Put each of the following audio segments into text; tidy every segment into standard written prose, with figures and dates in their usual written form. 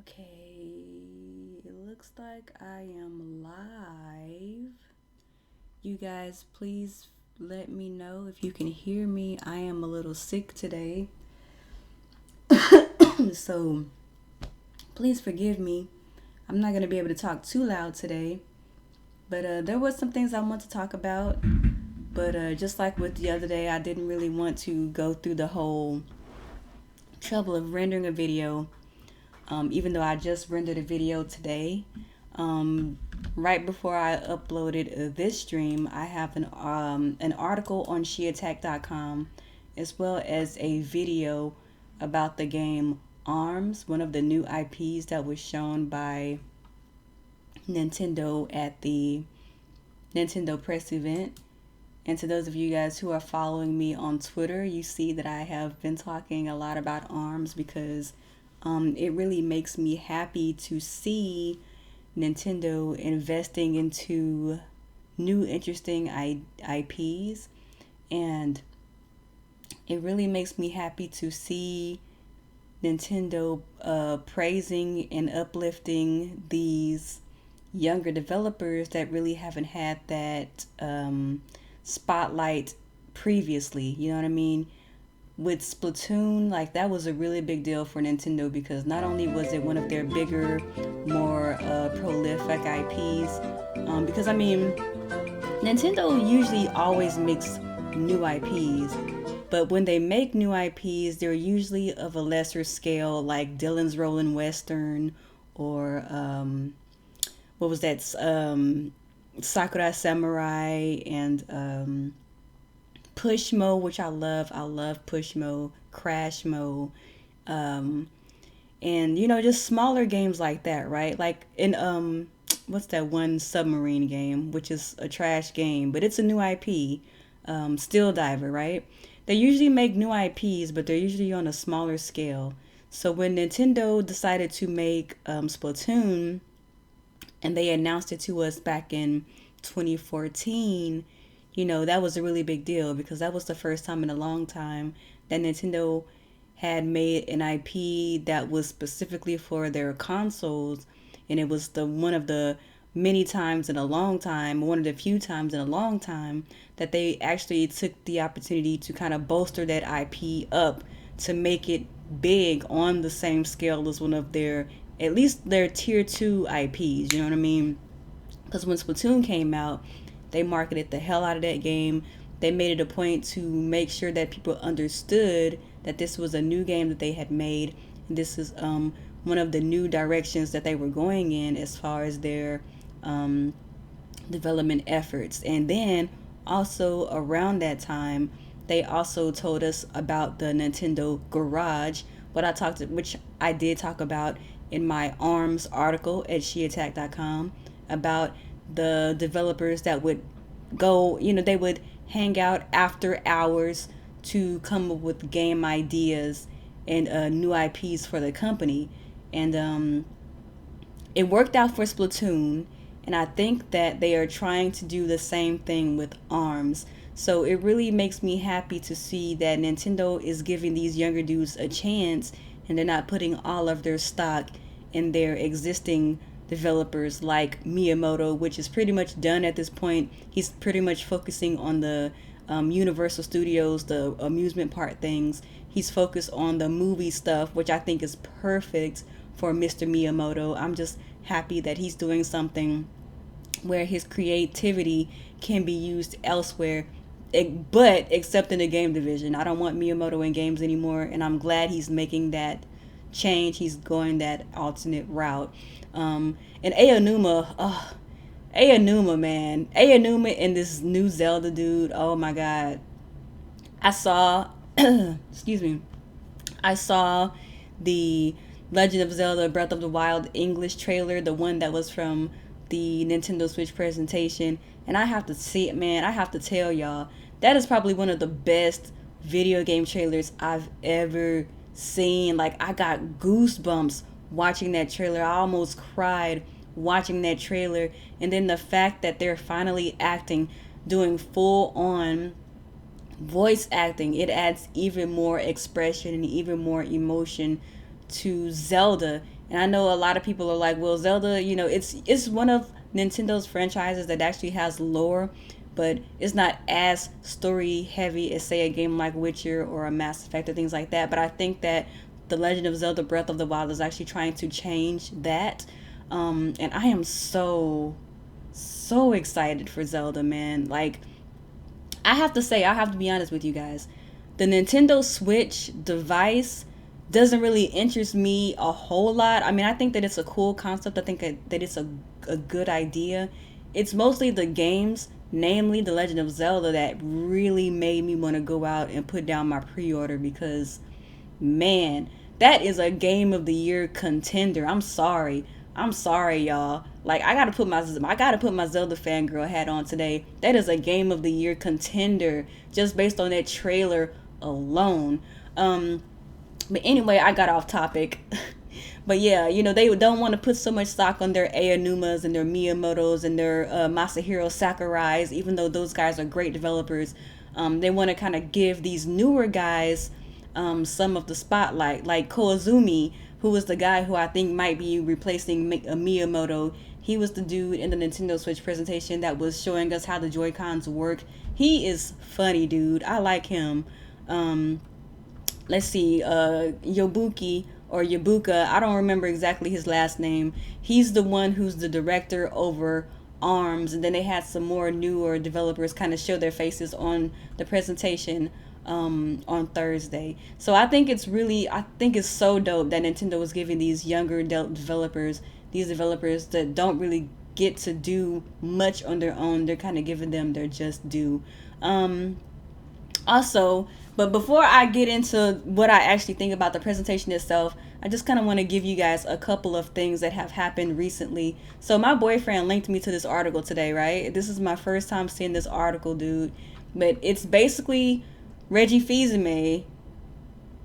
Okay, it looks like I am live. You guys, please let me know if you can hear me. I am a little sick today, so please forgive me. I'm not going to be able to talk too loud today, but there was some things I want to talk about. But just like with the other day, I didn't really want to go through the whole trouble of rendering a video. Even though I just rendered a video today, right before I uploaded this stream, I have an article on SheAttack.com, as well as a video about the game ARMS, one of the new IPs that was shown by Nintendo at the Nintendo press event. And to those of you guys who are following me on Twitter, you see that I have been talking a lot about ARMS because it really makes me happy to see Nintendo investing into new interesting IPs, and it really makes me happy to see Nintendo praising and uplifting these younger developers that really haven't had that spotlight previously. You know what I mean? With Splatoon, like, that was a really big deal for Nintendo because not only was it one of their bigger, more prolific IPs, because I mean, Nintendo usually always makes new IPs, but when they make new IPs, they're usually of a lesser scale, like Dylan's Rolling Western, or what was that? Sakura Samurai, and Pushmo, which I love. I love Pushmo, Crashmo, and just smaller games like that, right? Like in what's that one submarine game, which is a trash game, but it's a new IP, Steel Diver, right? They usually make new IPs, but they're usually on a smaller scale. So when Nintendo decided to make Splatoon, and they announced it to us back in 2014, that was a really big deal because that was the first time in a long time that Nintendo had made an IP that was specifically for their consoles, and it was one of the many times in a long time, one of the few times in a long time that they actually took the opportunity to kind of bolster that IP up to make it big on the same scale as one of their, at least their tier 2 IPs, you know what I mean? Because when Splatoon came out, they marketed the hell out of that game. They made it a point to make sure that people understood that this was a new game that they had made. And this is one of the new directions that they were going in as far as their development efforts. And then also around that time, they also told us about the Nintendo Garage, which I did talk about in my ARMS article at SheAttack.com, about the developers that would go, they would hang out after hours to come up with game ideas and new IPs for the company. And it worked out for Splatoon, and I think that they are trying to do the same thing with ARMS. So it really makes me happy to see that Nintendo is giving these younger dudes a chance, and they're not putting all of their stock in their existing developers like Miyamoto, which is pretty much done at this point. He's pretty much focusing on the Universal Studios, the amusement park things. He's focused on the movie stuff, which I think is perfect for Mr. Miyamoto. I'm just happy that he's doing something where his creativity can be used elsewhere, but except in the game division. I don't want Miyamoto in games anymore, and I'm glad he's making that change. He's going that alternate route. And Aonuma, man. Aonuma and this new Zelda dude, oh my god. I saw, excuse me, I saw the Legend of Zelda Breath of the Wild English trailer, the one that was from the Nintendo Switch presentation, and I have to see it, man. I have to tell y'all, that is probably one of the best video game trailers I've ever seen. Like, I got goosebumps watching that trailer. I almost cried watching that trailer. And then the fact that they're finally doing full on voice acting, it adds even more expression and even more emotion to Zelda. And I know a lot of people are like, well, Zelda, it's one of Nintendo's franchises that actually has lore, but it's not as story heavy as, say, a game like Witcher or a Mass Effect or things like that. But I think that The Legend of Zelda Breath of the Wild is actually trying to change that. And I am so excited for Zelda, man. Like, I have to say, I have to be honest with you guys. The Nintendo Switch device doesn't really interest me a whole lot. I mean, I think that it's a cool concept. I think that it's a good idea. It's mostly the games, namely The Legend of Zelda, that really made me want to go out and put down my pre-order because, man, that is a game of the year contender. I'm sorry, y'all. Like, I gotta put my Zelda fangirl hat on today. That is a game of the year contender just based on that trailer alone. But anyway, I got off topic. But yeah, they don't want to put so much stock on their Aonumas and their Miyamotos and their Masahiro Sakurais, even though those guys are great developers. They want to kind of give these newer guys some of the spotlight, like Koizumi, who was the guy who I think might be replacing Miyamoto. He was the dude in the Nintendo Switch presentation that was showing us how the Joy-Cons work. He is funny, dude. I like him. Let's see, Yabuka, I don't remember exactly his last name. He's the one who's the director over ARMS, and then they had some more newer developers kind of show their faces on the presentation on Thursday. So I think it's so dope that Nintendo is giving these younger developers, these developers that don't really get to do much on their own, they're kind of giving them their just due. Also, but before I get into what I actually think about the presentation itself, I just kind of want to give you guys a couple of things that have happened recently. So my boyfriend linked me to this article today, right? This is my first time seeing this article, dude. But it's basically Reggie Fils-Aime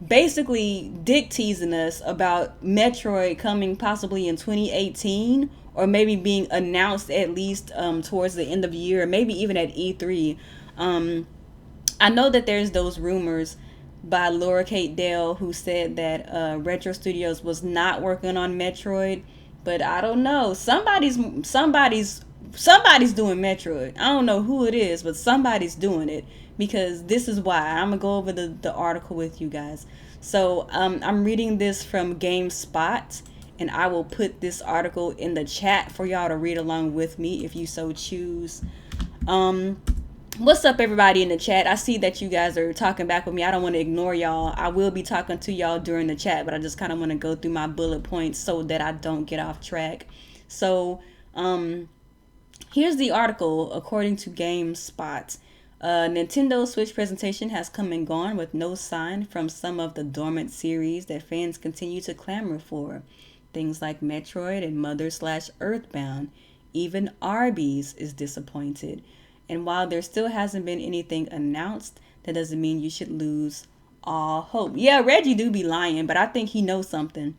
basically dick teasing us about Metroid coming possibly in 2018, or maybe being announced at least towards the end of the year, or maybe even at E3. I know that there's those rumors by Laura Kate Dale, who said that Retro Studios was not working on Metroid, but I don't know. Somebody's doing Metroid. I don't know who it is, but somebody's doing it, because this is why. I'm gonna go over the article with you guys. So I'm reading this from GameSpot, and I will put this article in the chat for y'all to read along with me if you so choose. What's up, everybody in the chat? I see that you guys are talking back with me. I don't want to ignore y'all. I will be talking to y'all during the chat, but I just kind of want to go through my bullet points so that I don't get off track. So here's the article according to GameSpot. Nintendo Switch presentation has come and gone with no sign from some of the dormant series that fans continue to clamor for. Things like Metroid and Mother/Earthbound. Even Arby's is disappointed. And while there still hasn't been anything announced, that doesn't mean you should lose all hope. Yeah, Reggie do be lying, but I think he knows something.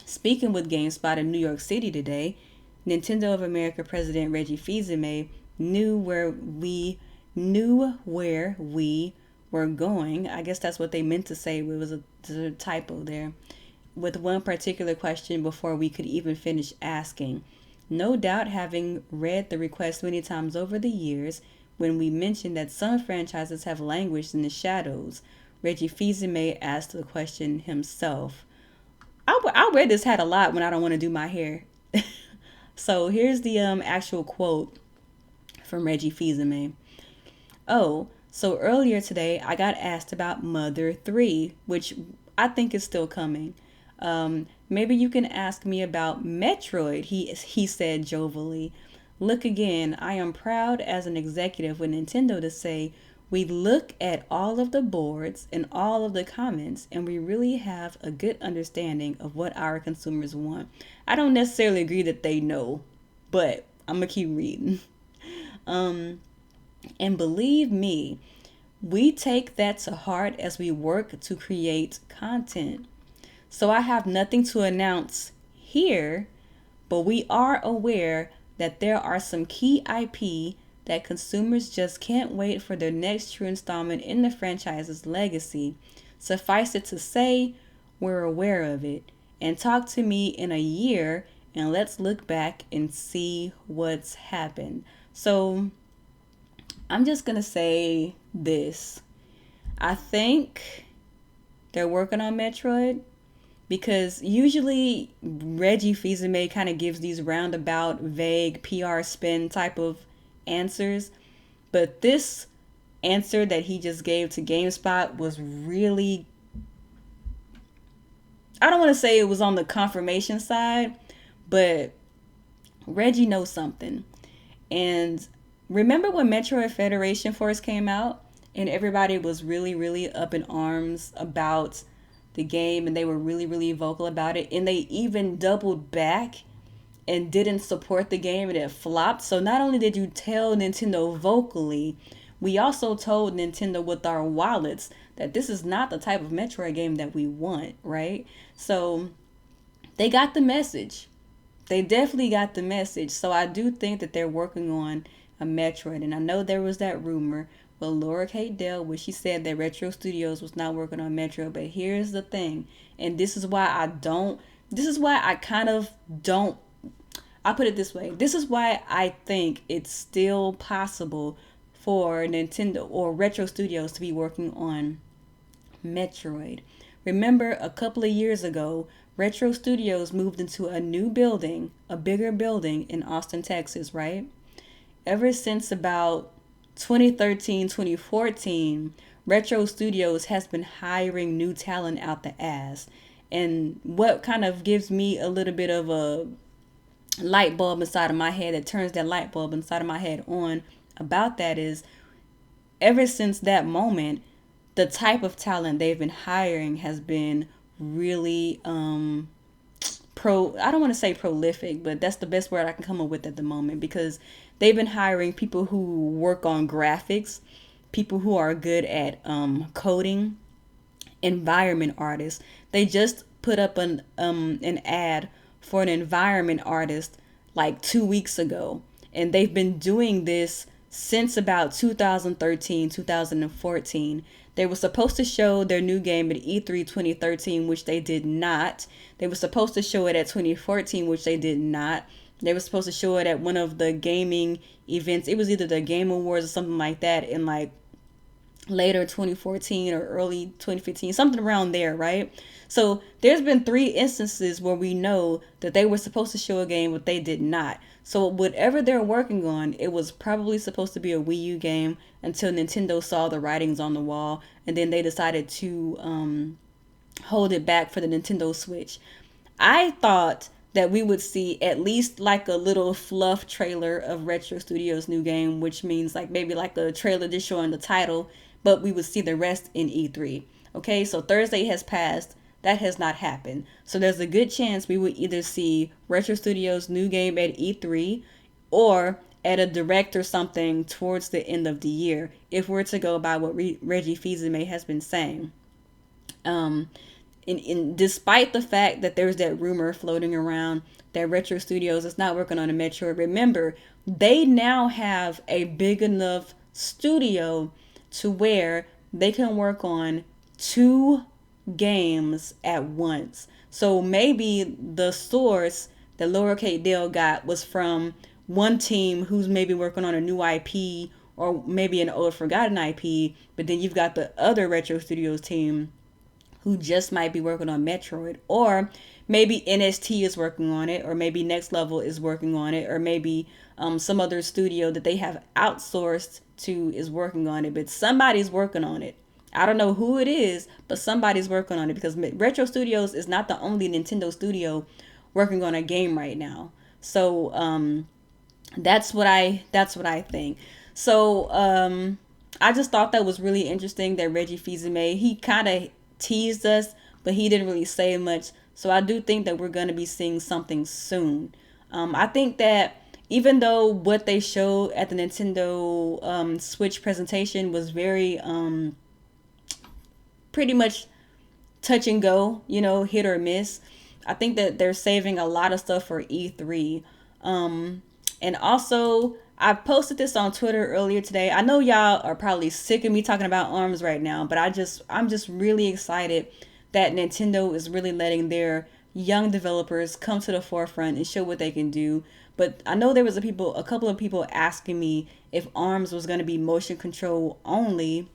Speaking with GameSpot in New York City today, Nintendo of America President Reggie Fils-Aime knew where we were going. I guess that's what they meant to say. It was a typo there. With one particular question before we could even finish asking. No doubt, having read the request many times over the years, when we mentioned that some franchises have languished in the shadows, Reggie Fils-Aime asked the question himself. I wear this hat a lot when I don't want to do my hair. So here's the actual quote from Reggie Fils-Aime. Oh, so earlier today I got asked about Mother 3, which I think is still coming. Maybe you can ask me about Metroid, he said jovially. Look again, I am proud as an executive with Nintendo to say we look at all of the boards and all of the comments, and we really have a good understanding of what our consumers want. I don't necessarily agree that they know, but I'm gonna keep reading. And believe me, we take that to heart as we work to create content. So I have nothing to announce here, but we are aware that there are some key IP that consumers just can't wait for their next true installment in the franchise's legacy. Suffice it to say, we're aware of it, and talk to me in a year, and let's look back and see what's happened. So I'm just going to say this. I think they're working on Metroid, because usually Reggie Fils-Aime kind of gives these roundabout, vague PR spin type of answers. But this answer that he just gave to GameSpot was really, I don't want to say it was on the confirmation side, but Reggie knows something. And remember when Metroid Federation first came out and everybody was really, really up in arms about the game, and they were really, really vocal about it, and they even doubled back and didn't support the game, and it flopped. So not only did you tell Nintendo vocally, we also told Nintendo with our wallets that this is not the type of Metroid game that we want, right? So they got the message. They definitely got the message. So I do think that they're working on a Metroid. And I know there was that rumor with Laura Kate Dell where she said that Retro Studios was not working on Metroid. But here's the thing. And this is why I kind of don't, I'll put it this way. This is why I think it's still possible for Nintendo or Retro Studios to be working on Metroid. Remember, a couple of years ago, Retro Studios moved into a new building, a bigger building in Austin, Texas, right? Ever since about 2013, 2014, Retro Studios has been hiring new talent out the ass. And what kind of gives me a little bit of a light bulb inside of my head, that turns that light bulb inside of my head on about that, is ever since that moment, the type of talent they've been hiring has been really I don't want to say prolific, but that's the best word I can come up with at the moment, because they've been hiring people who work on graphics, people who are good at coding, environment artists. They just put up an ad for an environment artist like 2 weeks ago, and they've been doing this since about 2013, 2014. They were supposed to show their new game at E3 2013, which they did not. They were supposed to show it at 2014, which they did not. They were supposed to show it at one of the gaming events. It was either the Game Awards or something like that in like later 2014 or early 2015, something around there, right? So there's been 3 instances where we know that they were supposed to show a game, but they did not. So whatever they're working on, it was probably supposed to be a Wii U game until Nintendo saw the writings on the wall, and then they decided to hold it back for the Nintendo Switch. I thought that we would see at least like a little fluff trailer of Retro Studios' new game, which means like maybe like a trailer just showing the title, but we would see the rest in E3. Okay, so Thursday has passed. That has not happened. So there's a good chance we would either see Retro Studios' new game at E3 or at a direct or something towards the end of the year, if we're to go by what Reggie Fils-Aime has been saying. Despite the fact that there's that rumor floating around that Retro Studios is not working on a Metroid, remember, they now have a big enough studio to where they can work on 2 games at once. So maybe the source that Laura Kate Dale got was from one team who's maybe working on a new IP or maybe an old forgotten IP, but then you've got the other Retro Studios team who just might be working on Metroid, or maybe NST is working on it, or maybe Next Level is working on it, or maybe some other studio that they have outsourced to is working on it, but somebody's working on it. I don't know who it is, but somebody's working on it, because Retro Studios is not the only Nintendo studio working on a game right now. So that's what I think. So I just thought that was really interesting that Reggie Fils-Aime, he kind of teased us, but he didn't really say much. So I do think that we're going to be seeing something soon. I think that even though what they showed at the Nintendo Switch presentation was very pretty much touch and go, hit or miss, I think that they're saving a lot of stuff for E3. And also, I posted this on Twitter earlier today. I know y'all are probably sick of me talking about ARMS right now, but I'm just really excited that Nintendo is really letting their young developers come to the forefront and show what they can do. But I know there was a couple of people asking me if ARMS was going to be motion control only,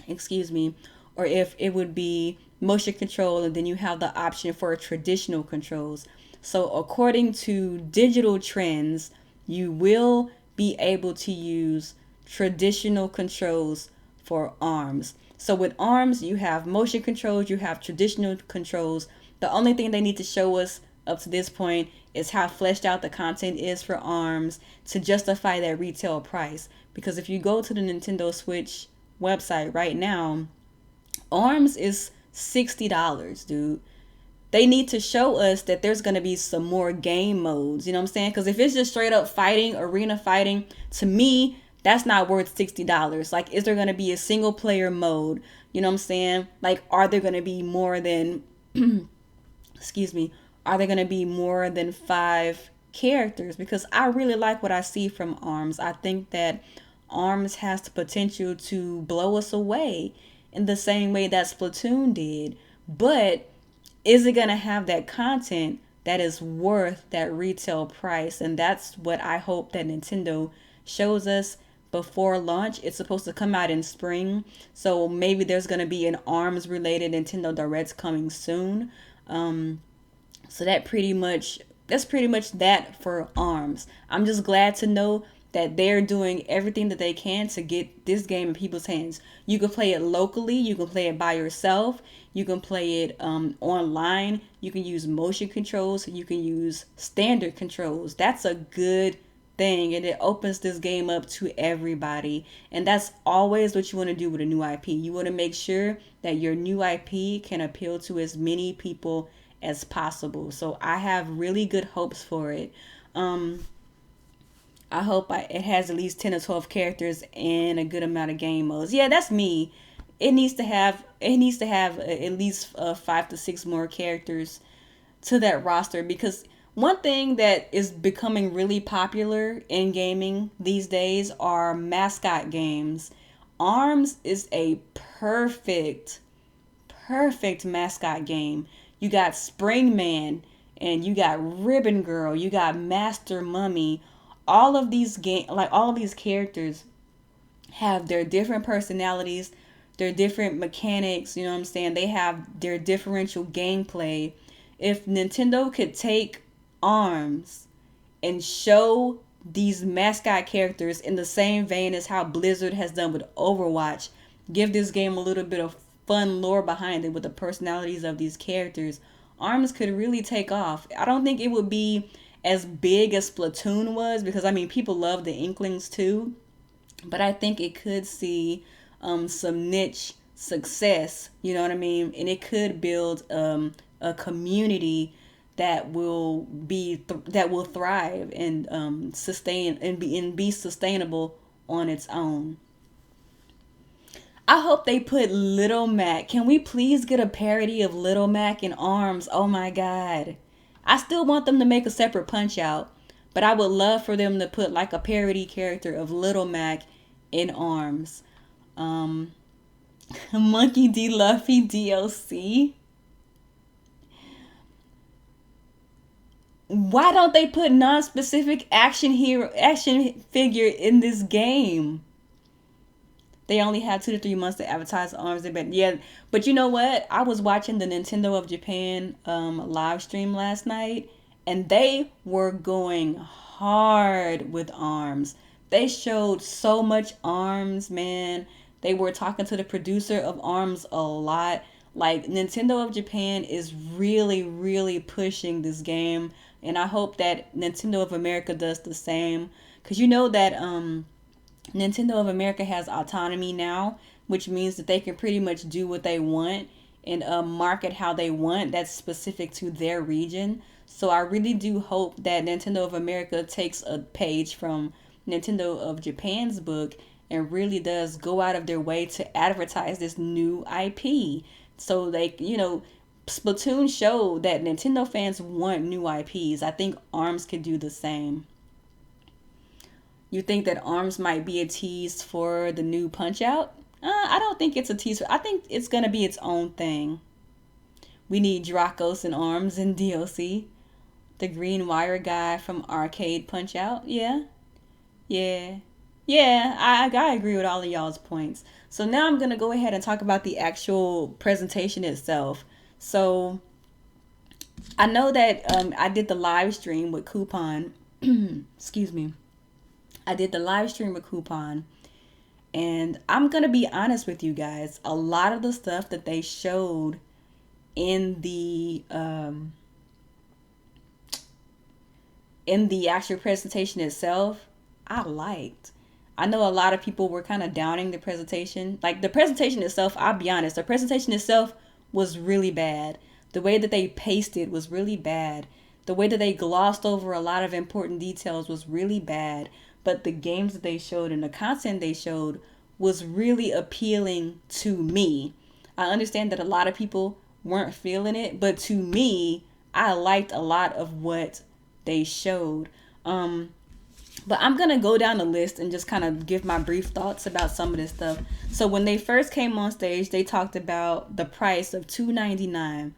excuse me, or if it would be motion control and then you have the option for traditional controls. So according to digital trends, you will be able to use traditional controls for ARMS. So with ARMS, you have motion controls, you have traditional controls. The only thing they need to show us up to this point is how fleshed out the content is for ARMS to justify that retail price. Because if you go to the Nintendo Switch website right now, ARMS is $60, dude. They need to show us that there's going to be some more game modes. You know what I'm saying? Because if it's just straight up fighting, arena fighting, to me, that's not worth $60. Like, is there going to be a single player mode? You know what I'm saying? Like, are there going to be more than, excuse me, are there going to be more than 5 characters? Because I really like what I see from ARMS. I think that ARMS has the potential to blow us away in the same way that Splatoon did. But is it going to have that content that is worth that retail price? And that's what I hope that Nintendo shows us before launch. It's supposed to come out in spring. So maybe there's going to be an ARMS related Nintendo Direct coming soon. So that's pretty much that for ARMS. I'm just glad to know that they're doing everything that they can to get this game in people's hands. You can play it locally. You can play it by yourself. You can play it online. You can use motion controls. You can use standard controls. That's a good thing, and it opens this game up to everybody. And that's always what you want to do with a new IP. You want to make sure that your new IP can appeal to as many people as possible. So I have really good hopes for it. I hope it has at least 10 or 12 characters and a good amount of game modes. Yeah, that's me. It needs to have at least 5 to 6 more characters to that roster, because one thing that is becoming really popular in gaming these days are mascot games. ARMS is a perfect mascot game. You got Springman and you got Ribbon Girl, you got Master Mummy. All of these characters have their different personalities, their different mechanics, you know what I'm saying? They have their differential gameplay. If Nintendo could take ARMS and show these mascot characters in the same vein as how Blizzard has done with Overwatch, give this game a little bit of fun lore behind it with the personalities of these characters, ARMS could really take off. I don't think it would be as big as Splatoon was, because I mean people love the Inklings too, but I think it could see some niche success, you know what I mean, and it could build a community that will thrive and sustain and be sustainable on its own. I hope they put Little Mac. Can we please get a parody of Little Mac in ARMS? Oh my god. I still want them to make a separate Punch Out, but I would love for them to put like a parody character of Little Mac in ARMS. Monkey D. Luffy DLC. Why don't they put non-specific action figure in this game? They only have 2 to 3 months to advertise ARMS. But you know what? I was watching the Nintendo of Japan live stream last night, and they were going hard with ARMS. They showed so much ARMS, man. They were talking to the producer of ARMS a lot. Like, Nintendo of Japan is really, really pushing this game, and I hope that Nintendo of America does the same. Because you know that Nintendo of America has autonomy now, which means that they can pretty much do what they want and market how they want. That's specific to their region. So I really do hope that Nintendo of America takes a page from Nintendo of Japan's book and really does go out of their way to advertise this new IP. So Splatoon showed that Nintendo fans want new IPs. I think ARMS could do the same. You think that ARMS might be a tease for the new Punch Out? I don't think it's a tease. I think it's going to be its own thing. We need Dracos and Arms in DLC. The Green Wire guy from Arcade Punch Out. Yeah. Yeah. Yeah, I agree with all of y'all's points. So now I'm going to go ahead and talk about the actual presentation itself. So I know that I did the live stream with Coupon. Excuse me. I did the live stream with Coupon. And I'm going to be honest with you guys. A lot of the stuff that they showed in the actual presentation itself, I liked. I know a lot of people were kind of downing the presentation. Like the presentation itself, I'll be honest, the presentation itself was really bad. The way that they paced it was really bad. The way that they glossed over a lot of important details was really bad. But the games that they showed and the content they showed was really appealing to me. I understand that a lot of people weren't feeling it, but to me, I liked a lot of what they showed. But I'm going to go down the list and just kind of give my brief thoughts about some of this stuff. So when they first came on stage, they talked about the price of $2.99.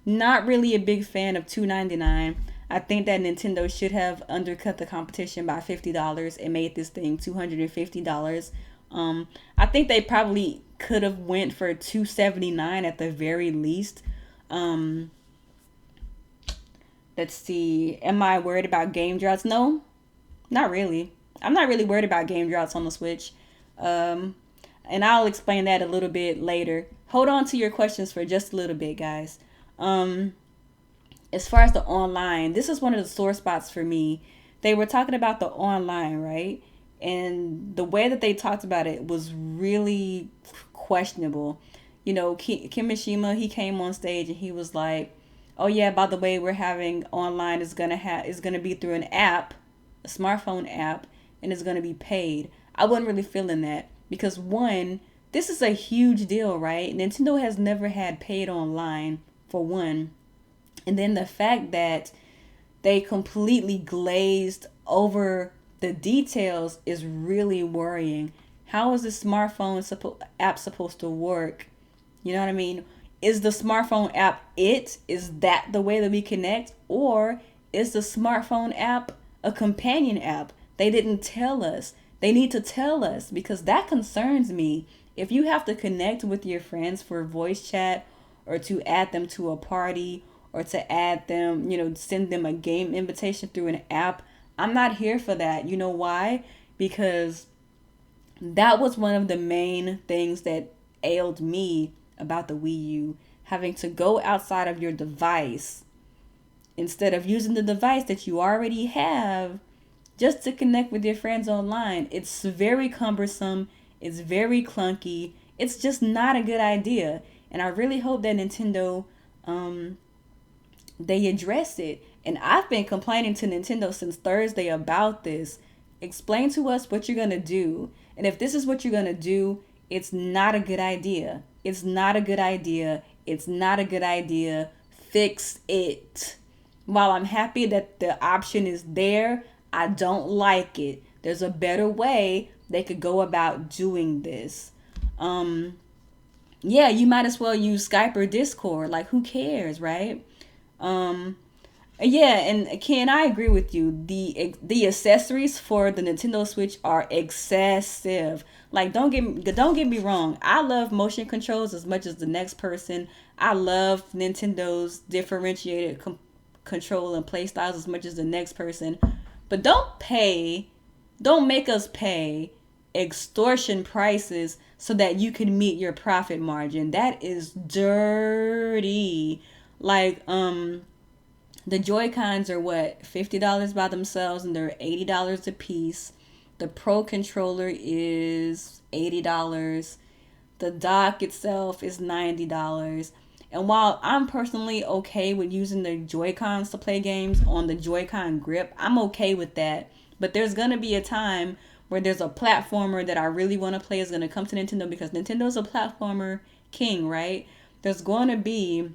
Not really a big fan of $2.99. I think that Nintendo should have undercut the competition by $50 and made this thing $250. I think they probably could have went for $2.79 at the very least. Let's see. Am I worried about game droughts? No, not really. I'm not really worried about game droughts on the Switch. And I'll explain that a little bit later. Hold on to your questions for just a little bit, guys. As far as the online, this is one of the sore spots for me. They were talking about the online, right? And the way that they talked about it was really questionable. You know, Kimishima, he came on stage and he was like, "Oh yeah, by the way, we're having online is gonna be through an app, a smartphone app, and it's gonna be paid." I wasn't really feeling that because one, this is a huge deal, right? Nintendo has never had paid online for one, and then the fact that they completely glazed over the details is really worrying. How is the smartphone app supposed to work? You know what I mean? Is the smartphone app it? Is that the way that we connect? Or is the smartphone app a companion app? They didn't tell us. They need to tell us because that concerns me. If you have to connect with your friends for voice chat or to add them to a party or to add them, send them a game invitation through an app, I'm not here for that. You know why? Because that was one of the main things that ailed me about the Wii U, having to go outside of your device instead of using the device that you already have just to connect with your friends online. It's very cumbersome. It's very clunky. It's just not a good idea. And I really hope that Nintendo, they address it. And I've been complaining to Nintendo since Thursday about this. Explain to us what you're going to do. And if this is what you're going to do, it's not a good idea. It's not a good idea. It's not a good idea. Fix it. While I'm happy that the option is there, I don't like it. There's a better way they could go about doing this. Yeah, you might as well use Skype or Discord. Like, who cares, right? Yeah, and Ken, I agree with you. The accessories for the Nintendo Switch are excessive. Like, don't get me wrong. I love motion controls as much as the next person. I love Nintendo's differentiated control and play styles as much as the next person. But don't make us pay extortion prices so that you can meet your profit margin. That is dirty. Like, the Joy-Cons are what, $50 by themselves, and they're $80 a piece. The Pro controller is $80. The dock itself is $90. And while I'm personally okay with using the Joy-Cons to play games on the Joy-Con grip, I'm okay with that. But there's going to be a time where there's a platformer that I really want to play is going to come to Nintendo, because Nintendo's a platformer king, right? There's going to be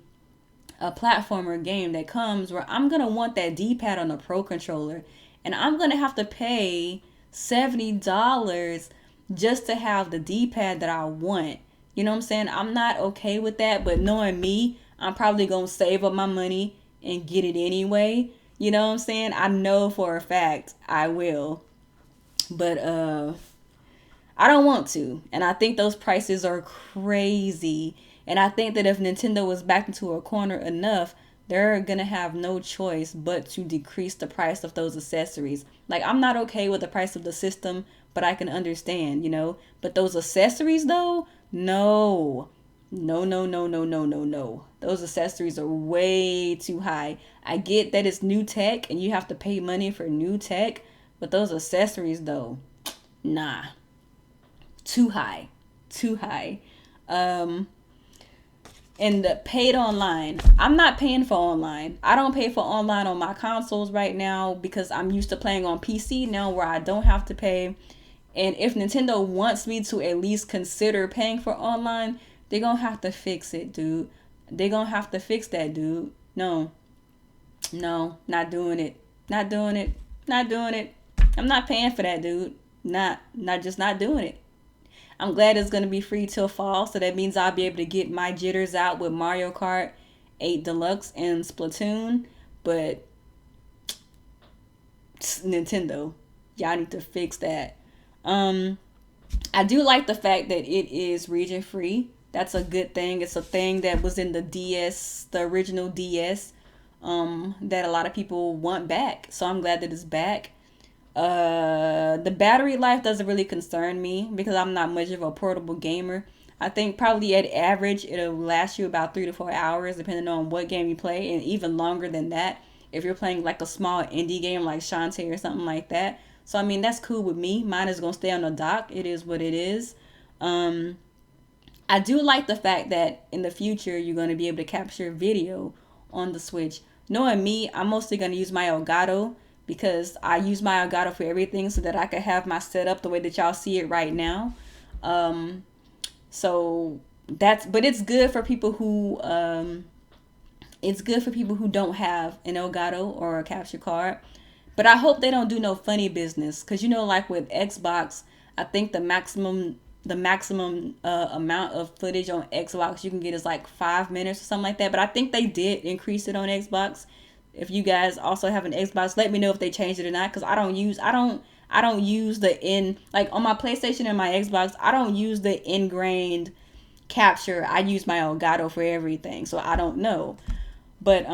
a platformer game that comes where I'm going to want that D-pad on the Pro controller. And I'm going to have to pay $70 just to have the D-pad that I want. You know what I'm saying? I'm not okay with that, but knowing me, I'm probably gonna save up my money and get it anyway. You know what I'm saying? I know for a fact I will. But I don't want to. And I think those prices are crazy. And I think that if Nintendo was backed into a corner enough, they're going to have no choice but to decrease the price of those accessories. Like, I'm not okay with the price of the system, but I can understand, you know. But those accessories, though, no. No, no, no, no, no, no, no. Those accessories are way too high. I get that it's new tech and you have to pay money for new tech, but those accessories, though, nah. Too high. Too high. And the paid online. I'm not paying for online. I don't pay for online on my consoles right now because I'm used to playing on PC now where I don't have to pay. And if Nintendo wants me to at least consider paying for online, they're going to have to fix it, dude. They're going to have to fix that, dude. No. No, not doing it. Not doing it. Not doing it. I'm not paying for that, dude. Not doing it. I'm glad it's going to be free till fall, so that means I'll be able to get my jitters out with Mario Kart 8 Deluxe and Splatoon. But Nintendo, y'all need to fix that. I do like the fact that it is region free. That's a good thing. It's a thing that was in the DS, the original DS, that a lot of people want back. So I'm glad that it's back. The battery life doesn't really concern me because I'm not much of a portable gamer. I think probably at average it'll last you about 3 to 4 hours depending on what game you play, and even longer than that if you're playing like a small indie game like Shantae or something like that. So I mean, that's cool with me. Mine is gonna stay on the dock. It is what it is. I do like the fact that in the future you're going to be able to capture video on the Switch. Knowing me, I'm mostly going to use my Elgato because I use my Elgato for everything so that I can have my setup the way that y'all see it right now. So that's, but it's good for people who don't have an Elgato or a capture card. But I hope they don't do no funny business because, you know, like with Xbox, I think the maximum amount of footage on Xbox you can get is like 5 minutes or something like that. But I think they did increase it on Xbox. If you guys also have an Xbox, let me know if they changed it or not, because I don't use the like on my PlayStation and my Xbox, I don't use the ingrained capture. I use my Elgato for everything, so I don't know. But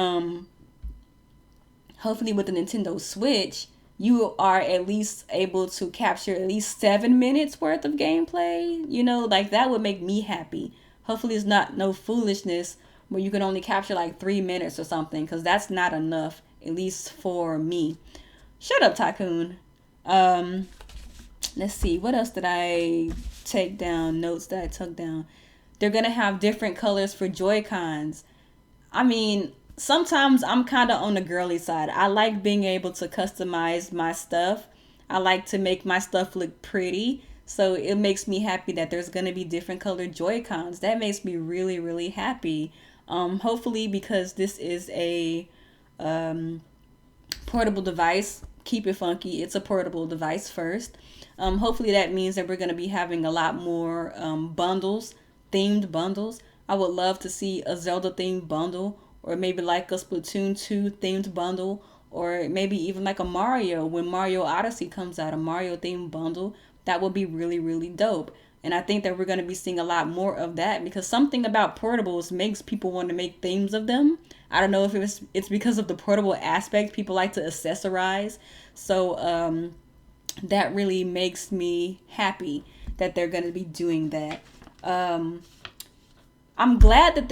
hopefully with the Nintendo Switch, you are at least able to capture at least 7 minutes worth of gameplay. You know, like that would make me happy. Hopefully it's not no foolishness where you can only capture like 3 minutes or something, because that's not enough, at least for me. Shut up, Tycoon. Let's see, what else did I take down? Notes that I took down. They're gonna have different colors for Joy-Cons. I mean, sometimes I'm kind of on the girly side. I like being able to customize my stuff. I like to make my stuff look pretty. So it makes me happy that there's going to be different colored Joy-Cons. That makes me really, really happy. Hopefully, because this is a portable device, keep it funky. It's a portable device first. Hopefully that means that we're going to be having a lot more bundles, themed bundles. I would love to see a Zelda themed bundle, or maybe like a Splatoon 2 themed bundle, or maybe even like a Mario, when Mario Odyssey comes out, a Mario themed bundle. That would be really, really dope. And I think that we're going to be seeing a lot more of that, because something about portables makes people want to make themes of them. I don't know if it's because of the portable aspect. People like to accessorize. So that really makes me happy that they're going to be doing that. I'm glad that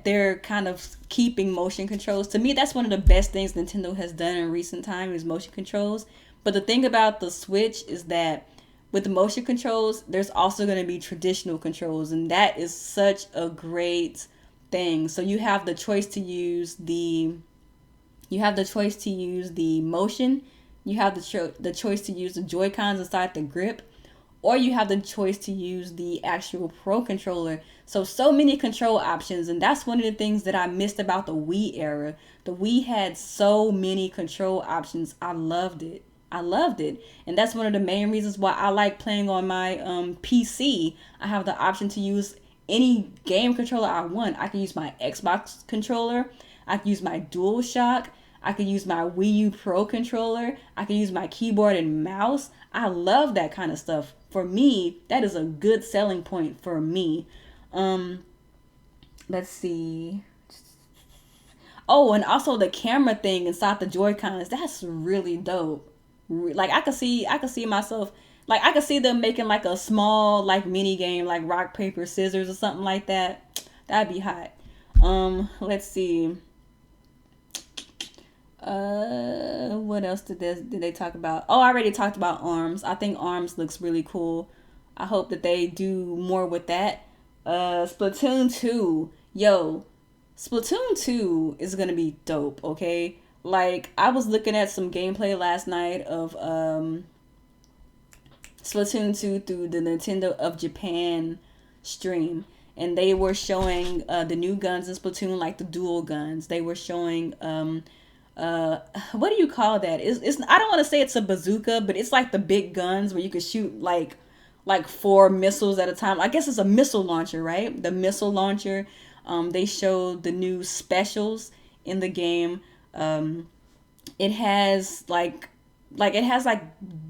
they're kind of keeping motion controls. To me, that's one of the best things Nintendo has done in recent time is motion controls. But the thing about the Switch is that with the motion controls, there's also going to be traditional controls, and that is such a great thing. So you have the choice to use the motion, you have the choice to use the Joy-Cons inside the grip, or you have the choice to use the actual Pro Controller. So many control options, and that's one of the things that I missed about the Wii era. The Wii had so many control options. I loved it. And that's one of the main reasons why I like playing on my PC. I have the option to use any game controller I want. I can use my Xbox controller. I can use my DualShock. I could use my Wii U Pro controller. I could use my keyboard and mouse. I love that kind of stuff. For me, that is a good selling point for me. Let's see. Oh, and also the camera thing inside the Joy-Cons. That's really dope. Like I could see myself, like I could see them making like a small like mini game like rock paper scissors or something like that. That'd be hot. Let's see. What else did they talk about? Oh, I already talked about ARMS. I think ARMS looks really cool. I hope that they do more with that. Splatoon 2. Yo, Splatoon 2 is gonna be dope, okay? Like, I was looking at some gameplay last night of Splatoon 2 through the Nintendo of Japan stream. And they were showing the new guns in Splatoon, like the dual guns. They were showing what do you call that? It's I don't want to say it's a bazooka, but it's like the big guns where you can shoot like 4 missiles at a time. I guess it's a missile launcher, right? The missile launcher. They showed the new specials in the game. It has like it has like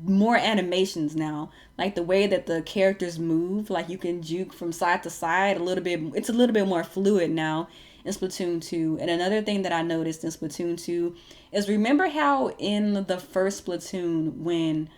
more animations now, like the way that the characters move, like you can juke from side to side a little bit. It's a little bit more fluid now in Splatoon 2. And another thing that I noticed in Splatoon 2 is, remember how in the first Splatoon when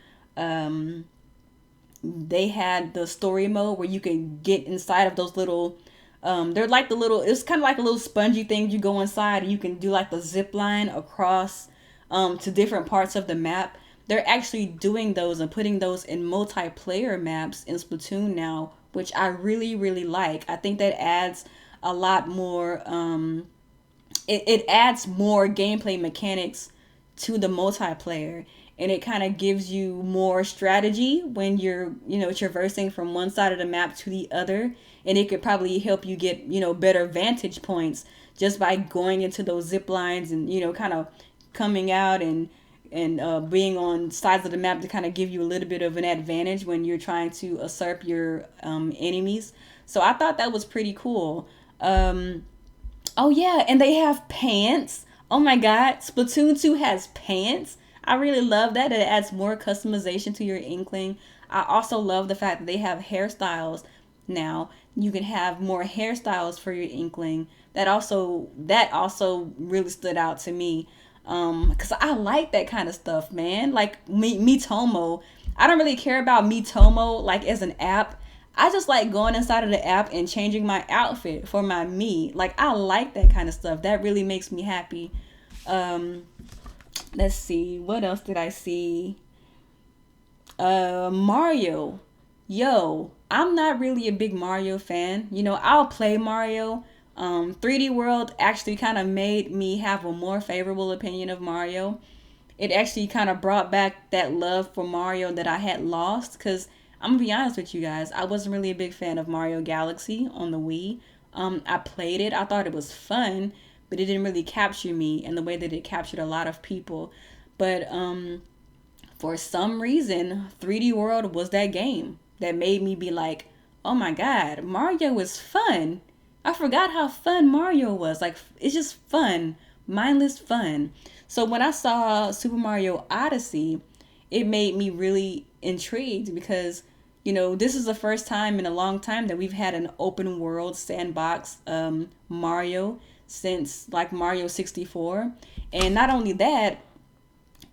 they had the story mode where you can get inside of those little they're like the little, it's kind of like a little spongy thing. You go inside and you can do like the zip line across to different parts of the map. They're actually doing those and putting those in multiplayer maps in Splatoon now, which I really, really like. I think that adds a lot more, it adds more gameplay mechanics to the multiplayer. And it kind of gives you more strategy when you're, traversing from one side of the map to the other. And it could probably help you get, better vantage points just by going into those zip lines and, kind of coming out and being on sides of the map to kind of give you a little bit of an advantage when you're trying to usurp your enemies. So I thought that was pretty cool. Oh yeah, and they have pants. Oh my God, Splatoon 2 has pants. I really love that. It adds more customization to your Inkling. I also love the fact that they have hairstyles now. You can have more hairstyles for your Inkling. That also really stood out to me. Because I like that kind of stuff, man. Like Miitomo. I don't really care about Miitomo like as an app. I just like going inside of the app and changing my outfit for my me. Like, I like that kind of stuff. That really makes me happy. Let's see. What else did I see? Mario. Yo, I'm not really a big Mario fan. I'll play Mario. 3D World actually kind of made me have a more favorable opinion of Mario. It actually kind of brought back that love for Mario that I had lost. Because I'm going to be honest with you guys, I wasn't really a big fan of Mario Galaxy on the Wii. I played it. I thought it was fun, but it didn't really capture me in the way that it captured a lot of people. But for some reason, 3D World was that game that made me be like, oh my God, Mario is fun. I forgot how fun Mario was. Like, it's just fun, mindless fun. So when I saw Super Mario Odyssey, it made me really intrigued because, this is the first time in a long time that we've had an open world sandbox Mario since like Mario 64. And not only that,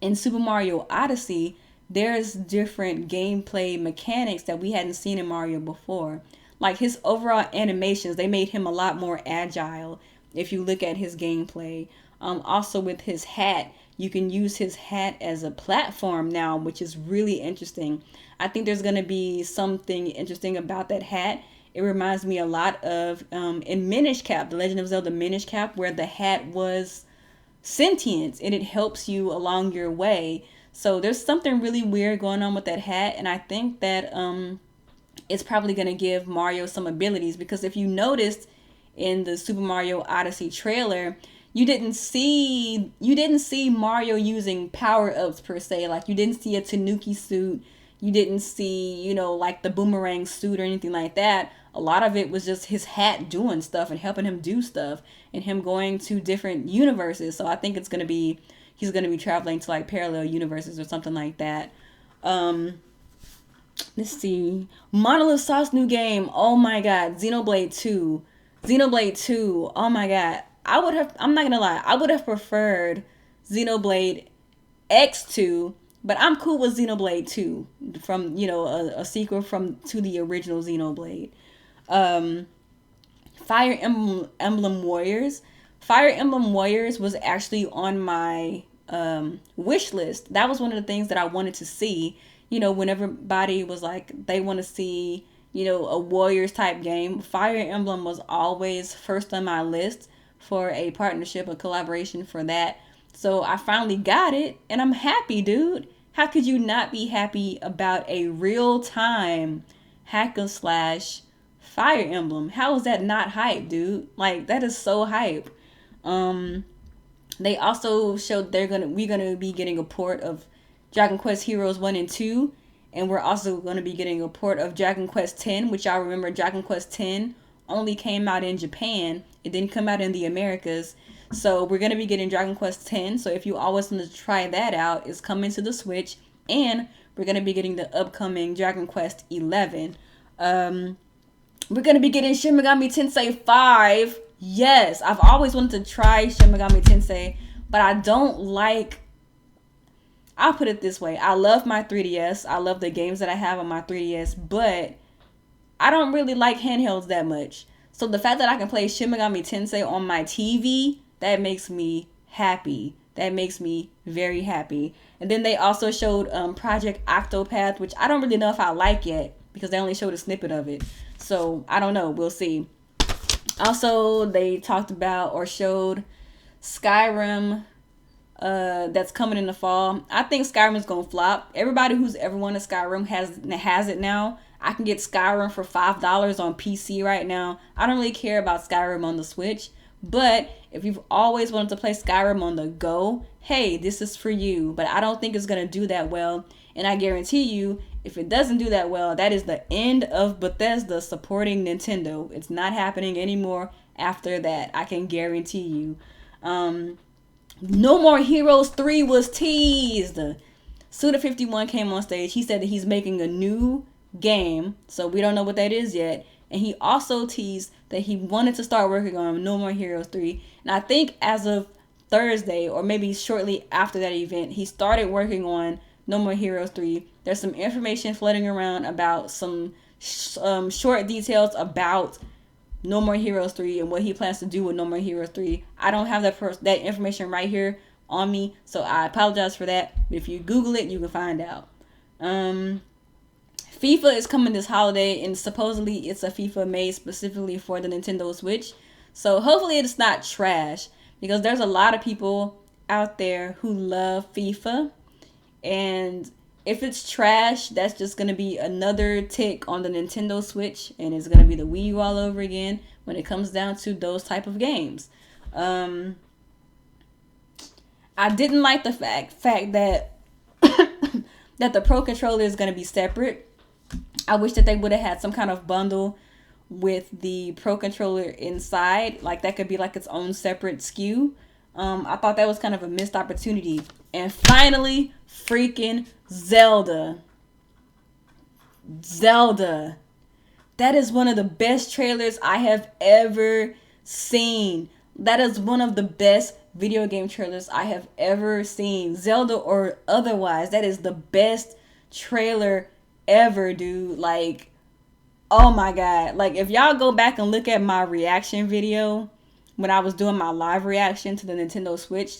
in Super Mario Odyssey, there's different gameplay mechanics that we hadn't seen in Mario before. Like his overall animations, they made him a lot more agile if you look at his gameplay. Also with his hat, you can use his hat as a platform now, which is really interesting. I think there's going to be something interesting about that hat. It reminds me a lot of in Minish Cap, The Legend of Zelda Minish Cap, where the hat was sentient and it helps you along your way. So there's something really weird going on with that hat, and I think that it's probably going to give Mario some abilities, because if you noticed in the Super Mario Odyssey trailer, you didn't see Mario using power-ups per se. Like, you didn't see a Tanuki suit. You didn't see, like the boomerang suit or anything like that. a lot of it was just his hat doing stuff and helping him do stuff and him going to different universes. So I think he's going to be traveling to like parallel universes or something like that. Let's see. Monolith Soft's new game. Oh my god. Xenoblade 2. Xenoblade 2. Oh my god. I'm not gonna lie, I would have preferred Xenoblade X2, but I'm cool with Xenoblade 2 from, a sequel to the original Xenoblade. Fire Emblem Warriors. Fire Emblem Warriors was actually on my wish list. That was one of the things that I wanted to see. When everybody was like, they want to see, a Warriors type game, Fire Emblem was always first on my list for a partnership, a collaboration for that. So I finally got it, and I'm happy, dude. How could you not be happy about a real-time hack and slash Fire Emblem? How is that not hype, dude? Like, that is so hype. They also showed we're gonna be getting a port of Dragon Quest Heroes 1 and 2, and we're also gonna be getting a port of Dragon Quest 10, which y'all remember Dragon Quest 10 only came out in Japan. It didn't come out in the Americas. So we're going to be getting Dragon Quest 10. So if you always want to try that out, it's coming to the Switch. And we're going to be getting the upcoming Dragon Quest 11. We're going to be getting Shin Megami Tensei 5. Yes, I've always wanted to try Shin Megami Tensei, but I don't like... I'll put it this way. I love my 3DS. I love the games that I have on my 3DS, but I don't really like handhelds that much. So the fact that I can play Shin Megami Tensei on my TV, that makes me happy. That makes me very happy. And then they also showed Project Octopath, which I don't really know if I like yet because they only showed a snippet of it. So I don't know. We'll see. Also, they talked about or showed Skyrim that's coming in the fall. I think Skyrim is going to flop. Everybody who's ever wanted Skyrim has it now. I can get Skyrim for $5 on PC right now. I don't really care about Skyrim on the Switch. But if you've always wanted to play Skyrim on the go, hey, this is for you. But I don't think it's going to do that well. And I guarantee you, if it doesn't do that well, that is the end of Bethesda supporting Nintendo. It's not happening anymore after that. I can guarantee you. No More Heroes 3 was teased. Suda51 came on stage. He said that he's making a new game, so we don't know what that is yet. And he also teased that he wanted to start working on No More Heroes 3. And I think as of Thursday, or maybe shortly after that event, he started working on No More Heroes 3. There's some information floating around about some short details about No More Heroes 3 and what he plans to do with No More Heroes 3. I don't have that information right here on me, so I apologize for that. But if you Google it, you can find out. FIFA is coming this holiday, and supposedly it's a FIFA made specifically for the Nintendo Switch. So hopefully it's not trash, because there's a lot of people out there who love FIFA. And if it's trash, that's just going to be another tick on the Nintendo Switch, and it's going to be the Wii U all over again when it comes down to those type of games. I didn't like the fact that that the Pro Controller is going to be separate. I wish that they would have had some kind of bundle with the Pro Controller inside. Like, that could be like its own separate SKU. I thought that was kind of a missed opportunity. And finally, freaking Zelda. Zelda. That is one of the best trailers I have ever seen. That is one of the best video game trailers I have ever seen. Zelda or otherwise, that is the best trailer ever, dude. Like, oh my god. Like, if y'all go back and look at my reaction video when I was doing my live reaction to the Nintendo Switch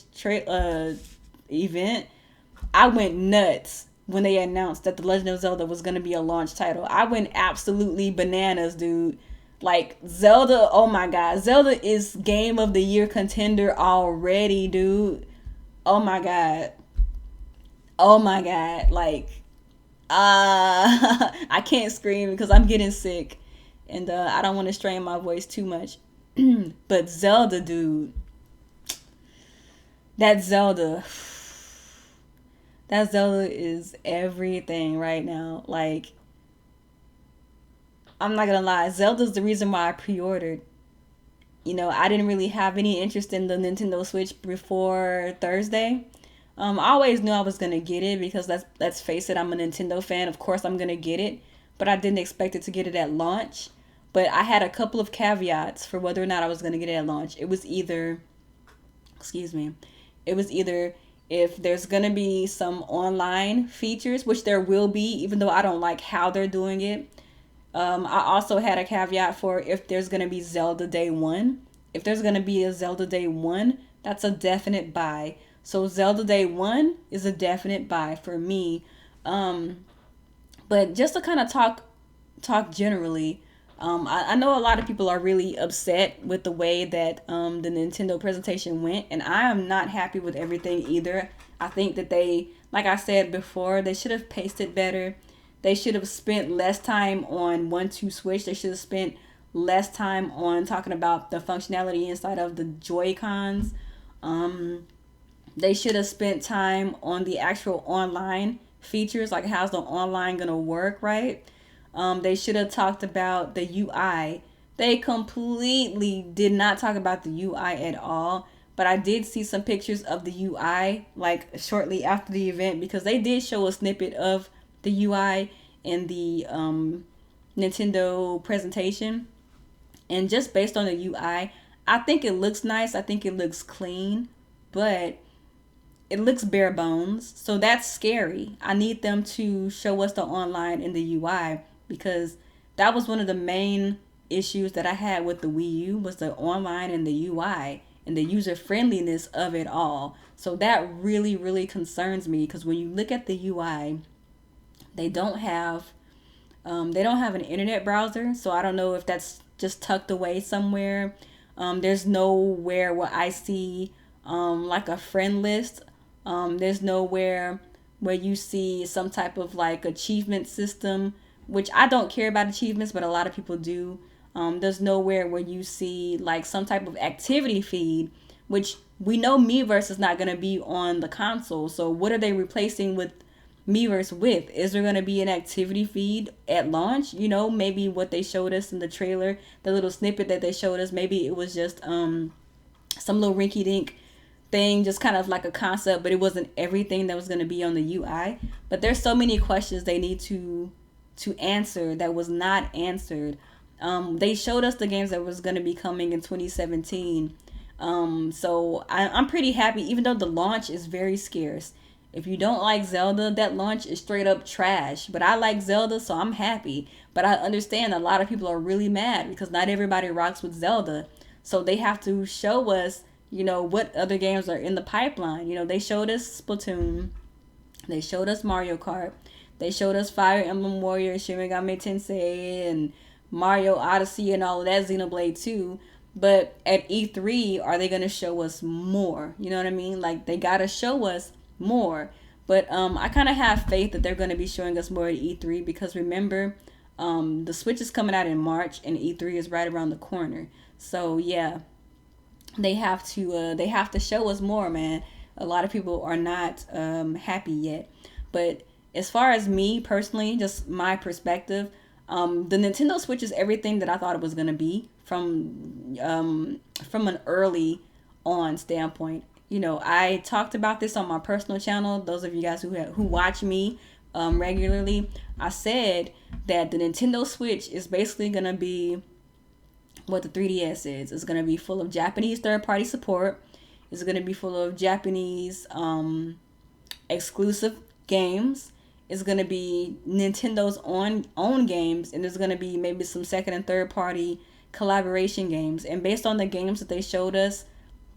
event, I went nuts when they announced that The Legend of Zelda was going to be a launch title. I went absolutely bananas, dude. Like, Zelda, oh my god. Zelda is Game of the Year contender already, dude. Oh my god. Oh my god. Like, I can't scream because I'm getting sick. And I don't want to strain my voice too much. But Zelda, dude. That Zelda is everything right now. Like, I'm not gonna lie, Zelda's the reason why I pre-ordered. You know, I didn't really have any interest in the Nintendo Switch before Thursday. I always knew I was gonna get it because let's face it, I'm a Nintendo fan. Of course, I'm gonna get it, but I didn't expect it to get it at launch. But I had a couple of caveats for whether or not I was gonna get it at launch. It was either, excuse me, it was either if there's gonna be some online features, which there will be, even though I don't like how they're doing it. I also had a caveat for if there's gonna be Zelda Day 1. If there's gonna be a Zelda Day 1, that's a definite buy. So Zelda Day 1 is a definite buy for me. But just to kind of talk generally, I know a lot of people are really upset with the way that the Nintendo presentation went, and I am not happy with everything either. I think that they, like I said before, they should have paced it better. They should have spent less time on 1-2 Switch. They should have spent less time on talking about the functionality inside of the Joy-Cons. They should have spent time on the actual online features, like how's the online gonna work, right? They should have talked about the UI. They completely did not talk about the UI at all. But I did see some pictures of the UI like shortly after the event, because they did show a snippet of the UI in the Nintendo presentation. And just based on the UI, I think it looks nice. I think it looks clean, but it looks bare bones. So that's scary. I need them to show us the online in the UI, because that was one of the main issues that I had with the Wii U, was the online and the UI and the user friendliness of it all. So that really, really concerns me, because when you look at the UI, they don't have an internet browser. So I don't know if that's just tucked away somewhere. There's nowhere where I see like a friend list. There's nowhere where you see some type of like achievement system, which I don't care about achievements, but a lot of people do. There's nowhere where you see like some type of activity feed, which we know Miiverse is not going to be on the console. So what are they replacing with Miiverse with? Is there going to be an activity feed at launch? You know, maybe what they showed us in the trailer, the little snippet that they showed us, maybe it was just some little rinky dink thing, just kind of like a concept, but it wasn't everything that was going to be on the UI. But there's so many questions they need to answer that was not answered. They showed us the games that was going to be coming in 2017. So I'm pretty happy, even though the launch is very scarce. If you don't like Zelda, that launch is straight up trash. But I like Zelda, so I'm happy. But I understand a lot of people are really mad because not everybody rocks with Zelda. So they have to show us, you know, what other games are in the pipeline. You know, they showed us Splatoon. They showed us Mario Kart. They showed us Fire Emblem Warriors, Shin Megami Tensei, and Mario Odyssey, and all of that, Xenoblade 2. But at E3, are they going to show us more? You know what I mean? Like, they got to show us more. But I kind of have faith that they're going to be showing us more at E3, because remember, the Switch is coming out in March and E3 is right around the corner. So yeah, they have to show us more, man. A lot of people are not happy yet. But as far as me personally, just my perspective, the Nintendo Switch is everything that I thought it was going to be from an early on standpoint. You know, I talked about this on my personal channel. Those of you guys who watch me regularly, I said that the Nintendo Switch is basically going to be what the 3DS is. It's going to be full of Japanese third-party support. It's going to be full of Japanese exclusive games. It's going to be Nintendo's own games, and there's going to be maybe some second and third party collaboration games. And based on the games that they showed us,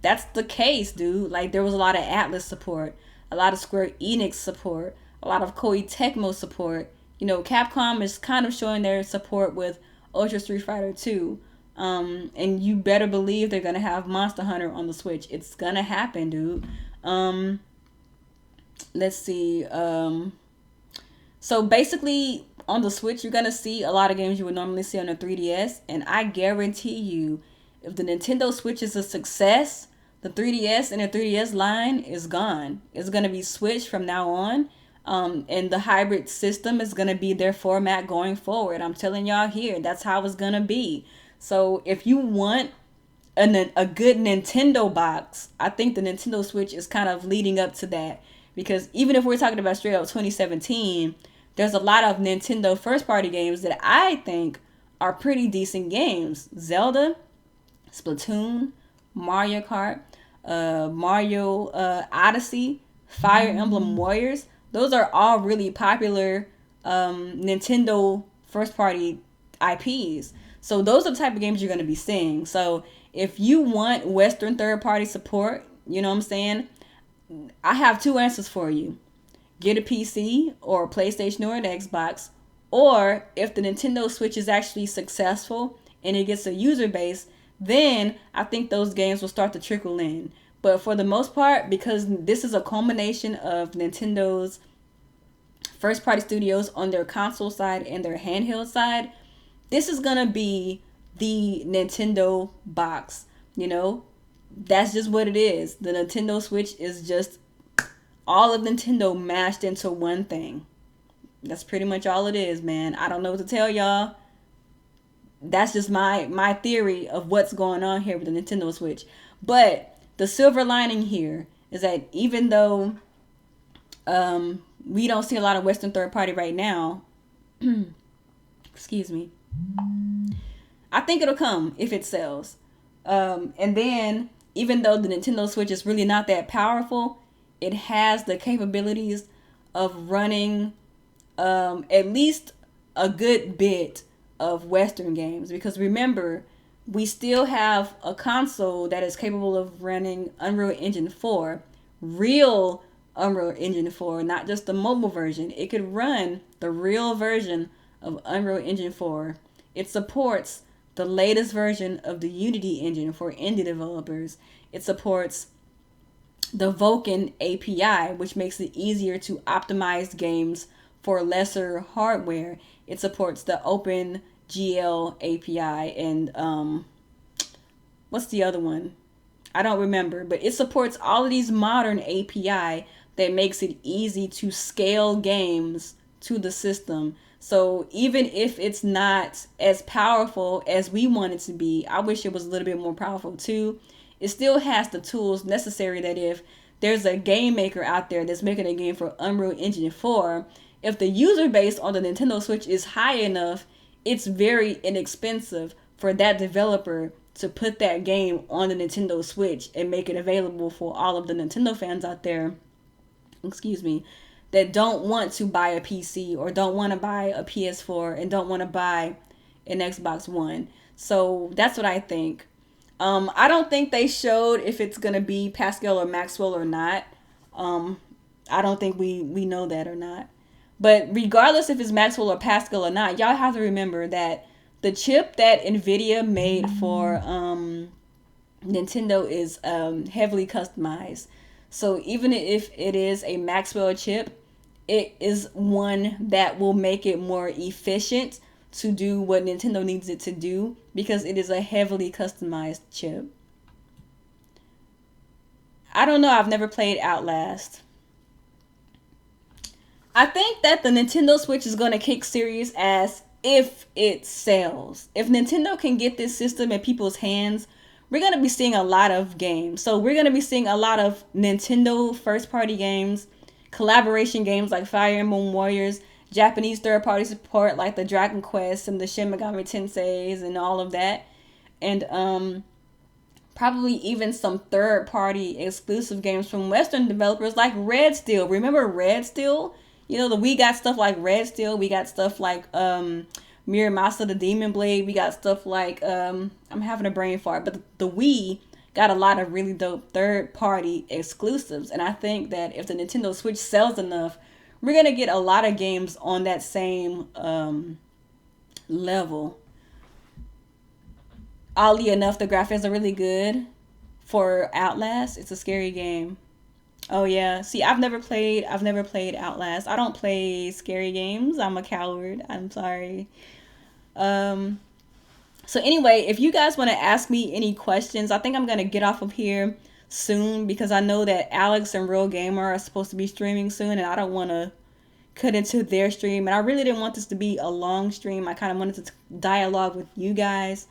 that's the case, dude. Like, there was a lot of Atlas support, a lot of Square Enix support, a lot of Koei Tecmo support. You know, Capcom is kind of showing their support with Ultra Street Fighter 2. And you better believe they're going to have Monster Hunter on the Switch. It's going to happen, dude. Let's see. So basically, on the Switch, you're going to see a lot of games you would normally see on the 3DS. And I guarantee you, if the Nintendo Switch is a success, the 3DS and the 3DS line is gone. It's going to be Switch from now on. And the hybrid system is going to be their format going forward. I'm telling y'all here, that's how it's going to be. So if you want a good Nintendo box, I think the Nintendo Switch is kind of leading up to that. Because even if we're talking about straight up 2017, there's a lot of Nintendo first party games that I think are pretty decent games. Zelda, Splatoon, Mario Kart, Mario Odyssey, Fire Emblem Warriors. Those are all really popular Nintendo first party IPs. So those are the type of games you're going to be seeing. So if you want Western third party support, you know what I'm saying? I have two answers for you. Get a PC or a PlayStation or an Xbox. Or if the Nintendo Switch is actually successful and it gets a user base, then I think those games will start to trickle in. But for the most part, because this is a culmination of Nintendo's first party studios on their console side and their handheld side, this is going to be the Nintendo box. You know, that's just what it is. The Nintendo Switch is just all of Nintendo mashed into one thing. That's pretty much all it is, man. I don't know what to tell y'all. That's just my theory of what's going on here with the Nintendo Switch. But the silver lining here is that even though we don't see a lot of Western third party right now, excuse me, I think it'll come if it sells. And then even though the Nintendo Switch is really not that powerful, it has the capabilities of running at least a good bit of Western games. Because remember, we still have a console that is capable of running Unreal Engine 4, real Unreal Engine 4, not just the mobile version. It could run the real version of Unreal Engine 4. It supports the latest version of the Unity engine for indie developers. It supports the Vulkan API, which makes it easier to optimize games for lesser hardware. It supports the OpenGL API and what's the other one? I don't remember, but it supports all of these modern API that makes it easy to scale games to the system. So even if it's not as powerful as we want it to be, I wish it was a little bit more powerful too. It still has the tools necessary that if there's a game maker out there that's making a game for Unreal Engine 4, if the user base on the Nintendo Switch is high enough, it's very inexpensive for that developer to put that game on the Nintendo Switch and make it available for all of the Nintendo fans out there, that don't want to buy a PC or don't want to buy a PS4 and don't want to buy an Xbox One. So that's what I think. I don't think they showed if it's going to be Pascal or Maxwell or not. I don't think we know that or not. But regardless if it's Maxwell or Pascal or not, y'all have to remember that the chip that NVIDIA made for Nintendo is heavily customized. So even if it is a Maxwell chip, it is one that will make it more efficient to do what Nintendo needs it to do because it is a heavily customized chip. I don't know. I've never played Outlast. I think that the Nintendo Switch is going to kick serious ass if it sells. If Nintendo can get this system in people's hands, we're going to be seeing a lot of games. So we're going to be seeing a lot of Nintendo first-party games, collaboration games like Fire Emblem Warriors, Japanese third-party support like the Dragon Quest and the Shin Megami Tenseis and all of that. And probably even some third-party exclusive games from Western developers like Red Steel. Remember Red Steel? You know, we got stuff like Red Steel. We got stuff like Miramasa the Demon Blade. We got stuff like, I'm having a brain fart, but the Wii got a lot of really dope third-party exclusives. And I think that if the Nintendo Switch sells enough, we're going to get a lot of games on that same level. Oddly enough, the graphics are really good for Outlast. It's a scary game. Oh yeah. See, I've never played Outlast. I don't play scary games. I'm a coward. I'm sorry. So anyway, if you guys want to ask me any questions, I think I'm going to get off of here soon because I know that Alex and Real Gamer are supposed to be streaming soon and I don't want to cut into their stream. And I really didn't want this to be a long stream. I kind of wanted to dialogue with you guys,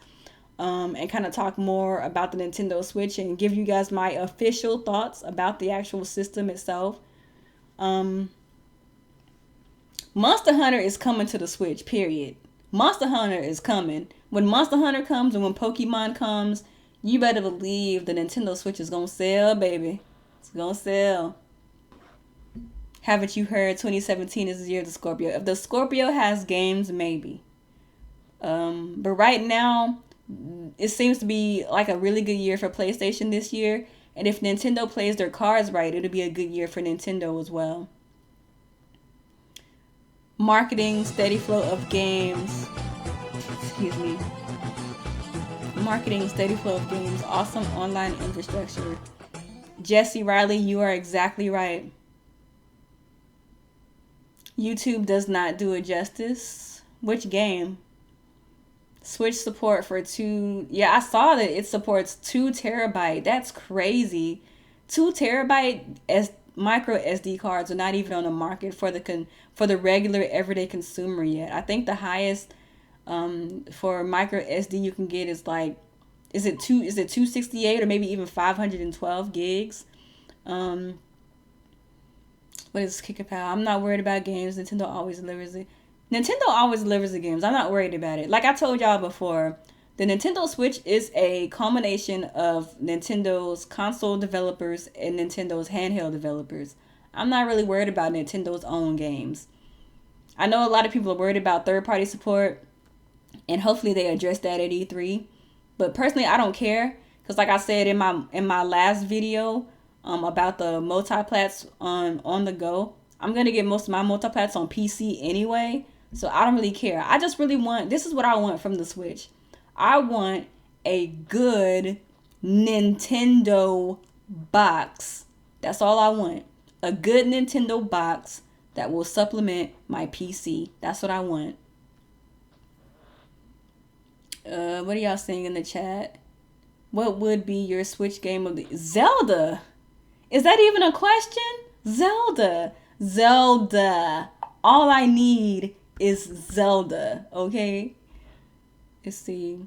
and kind of talk more about the Nintendo Switch and give you guys my official thoughts about the actual system itself. Monster Hunter is coming to the Switch, period. Monster Hunter is coming. When Monster Hunter comes and when Pokemon comes, you better believe the Nintendo Switch is going to sell, baby. It's going to sell. Haven't you heard 2017 is the year of the Scorpio? If the Scorpio has games, maybe. But right now, it seems to be like a really good year for PlayStation this year. And if Nintendo plays their cards right, it'll be a good year for Nintendo as well. Marketing, steady flow of games. Excuse me. Marketing, steady flow of games. Awesome online infrastructure. Jesse Riley, you are exactly right. YouTube does not do it justice. Which game? Switch support for 2. Yeah, I saw that it supports 2 terabyte. That's crazy. 2 terabyte as micro SD cards are not even on the market for the regular everyday consumer yet. I think the highest for micro SD you can get is like, is it 268 or maybe even 512 gigs. What is Kikapal? I'm not worried about games. Nintendo always delivers it. Nintendo always delivers the games. I'm not worried about it. Like I told y'all before, the Nintendo Switch is a culmination of Nintendo's console developers and Nintendo's handheld developers. I'm not really worried about Nintendo's own games. I know a lot of people are worried about third-party support, and hopefully they address that at E3. But personally, I don't care, because like I said in my last video about the multiplats on the go, I'm gonna get most of my multiplats on PC anyway. So I don't really care. I just really want, this is what I want from the Switch. I want a good Nintendo box. That's all I want. A good Nintendo box that will supplement my PC. That's what I want. What are y'all saying in the chat? What would be your Switch game of the Zelda? Is that even a question? Zelda. All I need is Zelda, okay? Let's see.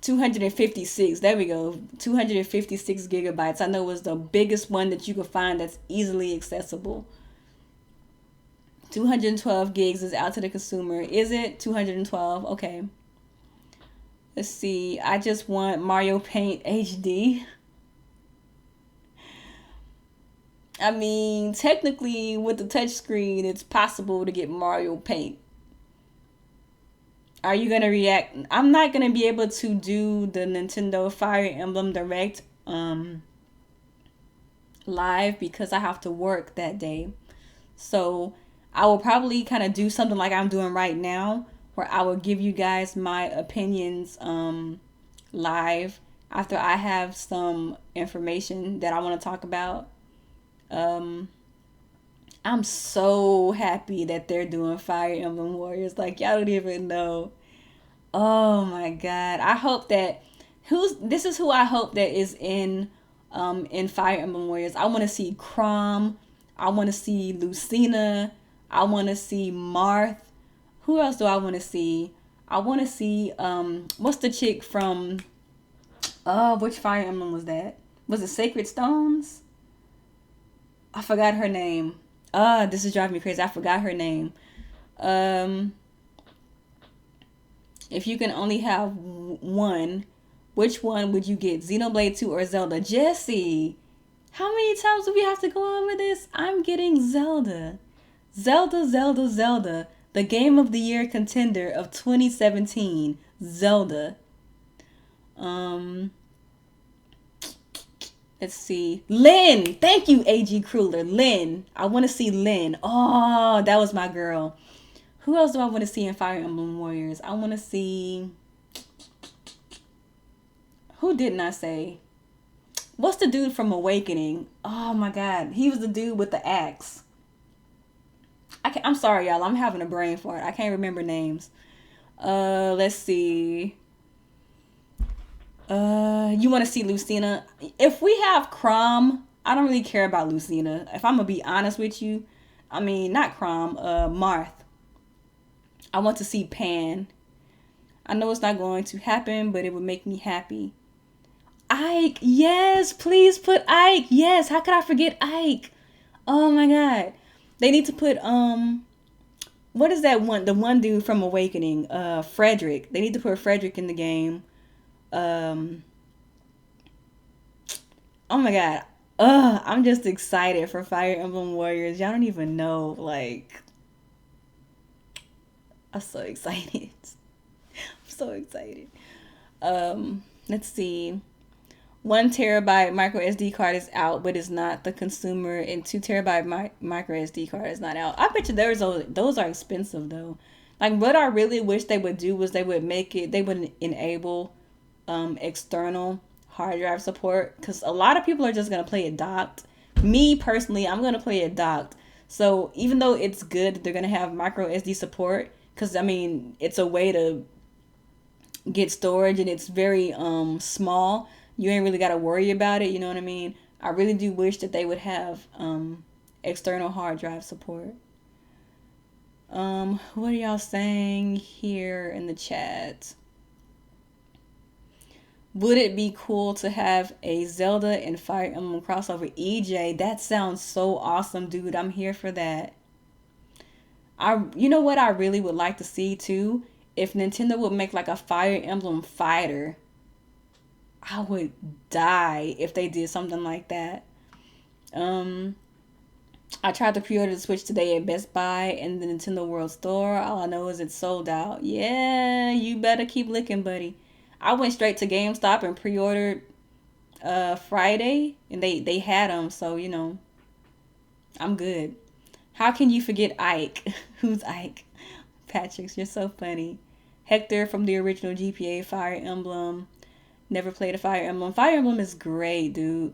256. There we go. 256 gigabytes. I know it was the biggest one that you could find that's easily accessible. 212 gigs is out to the consumer. Is it 212? Okay. Let's see. I just want Mario Paint HD. I mean, technically, with the touchscreen, it's possible to get Mario Paint. Are you going to react? I'm not going to be able to do the Nintendo Fire Emblem Direct live because I have to work that day. So I will probably kind of do something like I'm doing right now, where I will give you guys my opinions live after I have some information that I want to talk about. I'm so happy that they're doing Fire Emblem Warriors. Like, y'all don't even know. Oh my God. I hope that this is who I hope that is in Fire Emblem Warriors. I want to see Chrom. I want to see Lucina. I want to see Marth. Who else do I want to see? I want to see what's the chick from which Fire Emblem was that? Was it Sacred Stones? I forgot her name. This is driving me crazy. I forgot her name. If you can only have one, which one would you get? Xenoblade 2 or Zelda? Jesse, how many times do we have to go over this? I'm getting Zelda. Zelda. The Game of the Year contender of 2017. Zelda. Let's see. Lynn. Thank you, A.G. Kruller. Lynn. I want to see Lynn. Oh, that was my girl. Who else do I want to see in Fire Emblem Warriors? I want to see... Who didn't I say? What's the dude from Awakening? Oh, my God. He was the dude with the axe. I'm sorry, y'all. I'm having a brain fart. I can't remember names. Let's see. You want to see Lucina? If we have Chrom, I don't really care about Lucina. If I'm gonna be honest with you, I mean, not Crom, Marth. I want to see Pan. I know it's not going to happen, but it would make me happy. Ike, yes, please put Ike. Yes, how could I forget Ike? Oh my god. They need to put what is that one? The one dude from Awakening, Frederick. They need to put Frederick in the game. Oh my god. I'm just excited for Fire Emblem Warriors. Y'all don't even know, like, I'm so excited. I'm so excited. Let's see. 1 terabyte micro SD card is out, but it's not the consumer, and 2 terabyte micro SD card is not out. I bet you those are expensive though. Like, what I really wish they would do was they would enable external hard drive support, because a lot of people are just gonna play it docked. Me personally, I'm gonna play it docked. So even though it's good that they're gonna have micro SD support, because I mean it's a way to get storage and it's very small. You ain't really got to worry about it, you know what I mean? I really do wish that they would have external hard drive support. What are y'all saying here in the chat? Would it be cool to have a Zelda and Fire Emblem crossover? EJ, that sounds so awesome, dude. I'm here for that. You know what I really would like to see too? If Nintendo would make like a Fire Emblem fighter. I would die if they did something like that. I tried to pre-order the Switch today at Best Buy and the Nintendo World Store. All I know is it's sold out. Yeah, you better keep looking, buddy. I went straight to GameStop and pre-ordered Friday, and they had them, so you know, I'm good. How can you forget Ike? Who's Ike? Patrick's, you're so funny. Hector from the original GPA Fire Emblem. Never played a Fire Emblem. Fire Emblem is great, dude.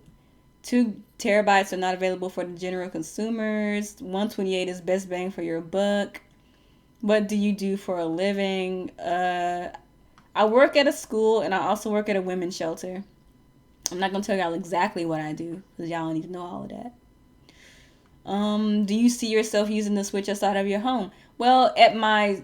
2 terabytes are not available for the general consumers. 128 is best bang for your buck. What do you do for a living? I work at a school and I also work at a women's shelter. I'm not going to tell y'all exactly what I do because y'all don't need to know all of that. Do you see yourself using the Switch outside of your home? Well, at my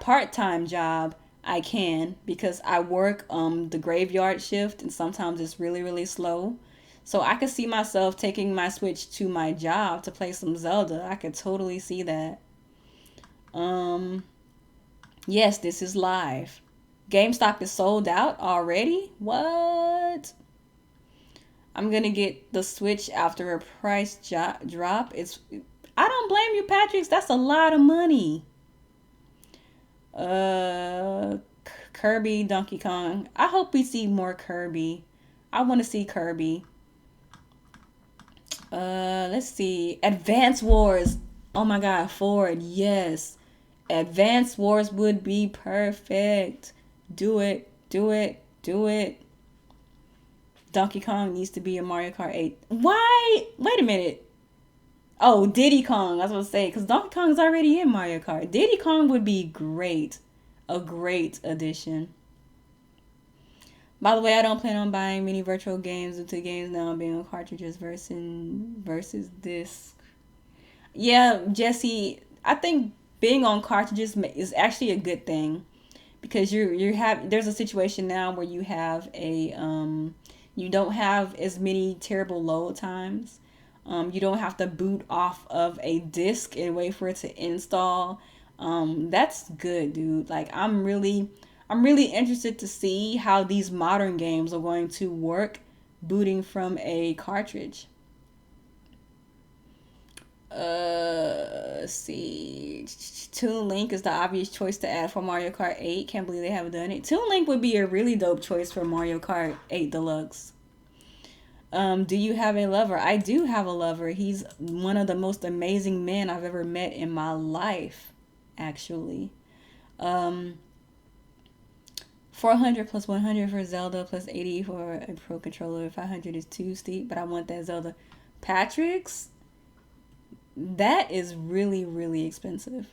part-time job, I can, because I work the graveyard shift and sometimes it's really, really slow. So I could see myself taking my Switch to my job to play some Zelda. I could totally see that. Yes, this is live. GameStop is sold out already? What? I'm going to get the Switch after a price drop. I don't blame you, Patrick. That's a lot of money. Kirby, Donkey Kong. I hope we see more Kirby. I want to see Kirby. Let's see. Advance Wars. Oh my god, Ford. Yes. Advance Wars would be perfect. Do it. Do it. Do it. Donkey Kong needs to be in Mario Kart 8. Why? Wait a minute. Oh, Diddy Kong. I was going to say, because Donkey Kong is already in Mario Kart. Diddy Kong would be great. A great addition. By the way, I don't plan on buying many virtual games due to games now being on cartridges versus disc. Yeah, Jesse, I think being on cartridges is actually a good thing, because there's a situation now where you have you don't have as many terrible load times. You don't have to boot off of a disc and wait for it to install. That's good, dude. Like, I'm really interested to see how these modern games are going to work booting from a cartridge. Let's see. Toon Link is the obvious choice to add for Mario Kart 8. Can't believe they haven't done it. Toon Link would be a really dope choice for Mario Kart 8 Deluxe. Do you have a lover? I do have a lover. He's one of the most amazing men I've ever met in my life, actually. 400 plus 100 for Zelda plus 80 for a Pro Controller. 500 is too steep, but I want that Zelda. Patrick's? That is really, really expensive.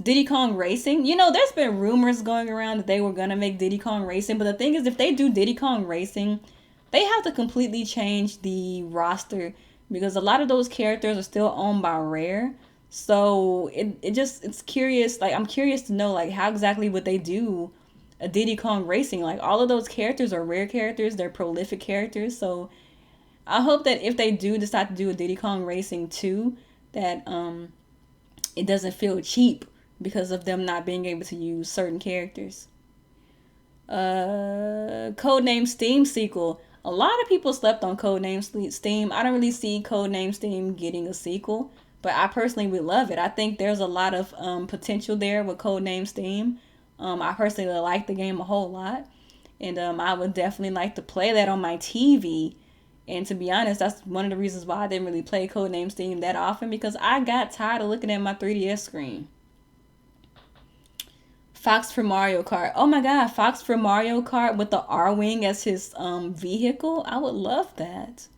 Diddy Kong Racing? You know, there's been rumors going around that they were going to make Diddy Kong Racing, but the thing is, if they do Diddy Kong Racing, they have to completely change the roster because a lot of those characters are still owned by Rare. So it's curious. Like, I'm curious to know, like, how exactly would they do a Diddy Kong Racing? Like, all of those characters are Rare characters. They're prolific characters. So I hope that if they do decide to do a Diddy Kong Racing 2, that it doesn't feel cheap because of them not being able to use certain characters. Codename Steam sequel. A lot of people slept on Codename Steam. I don't really see Codename Steam getting a sequel, but I personally would love it. I think there's a lot of potential there with Codename Steam. I personally like the game a whole lot, and I would definitely like to play that on my TV. And to be honest, that's one of the reasons why I didn't really play Codename Steam that often, because I got tired of looking at my 3DS screen. Fox for Mario Kart. Oh my god, Fox for Mario Kart with the R-Wing as his vehicle. I would love that.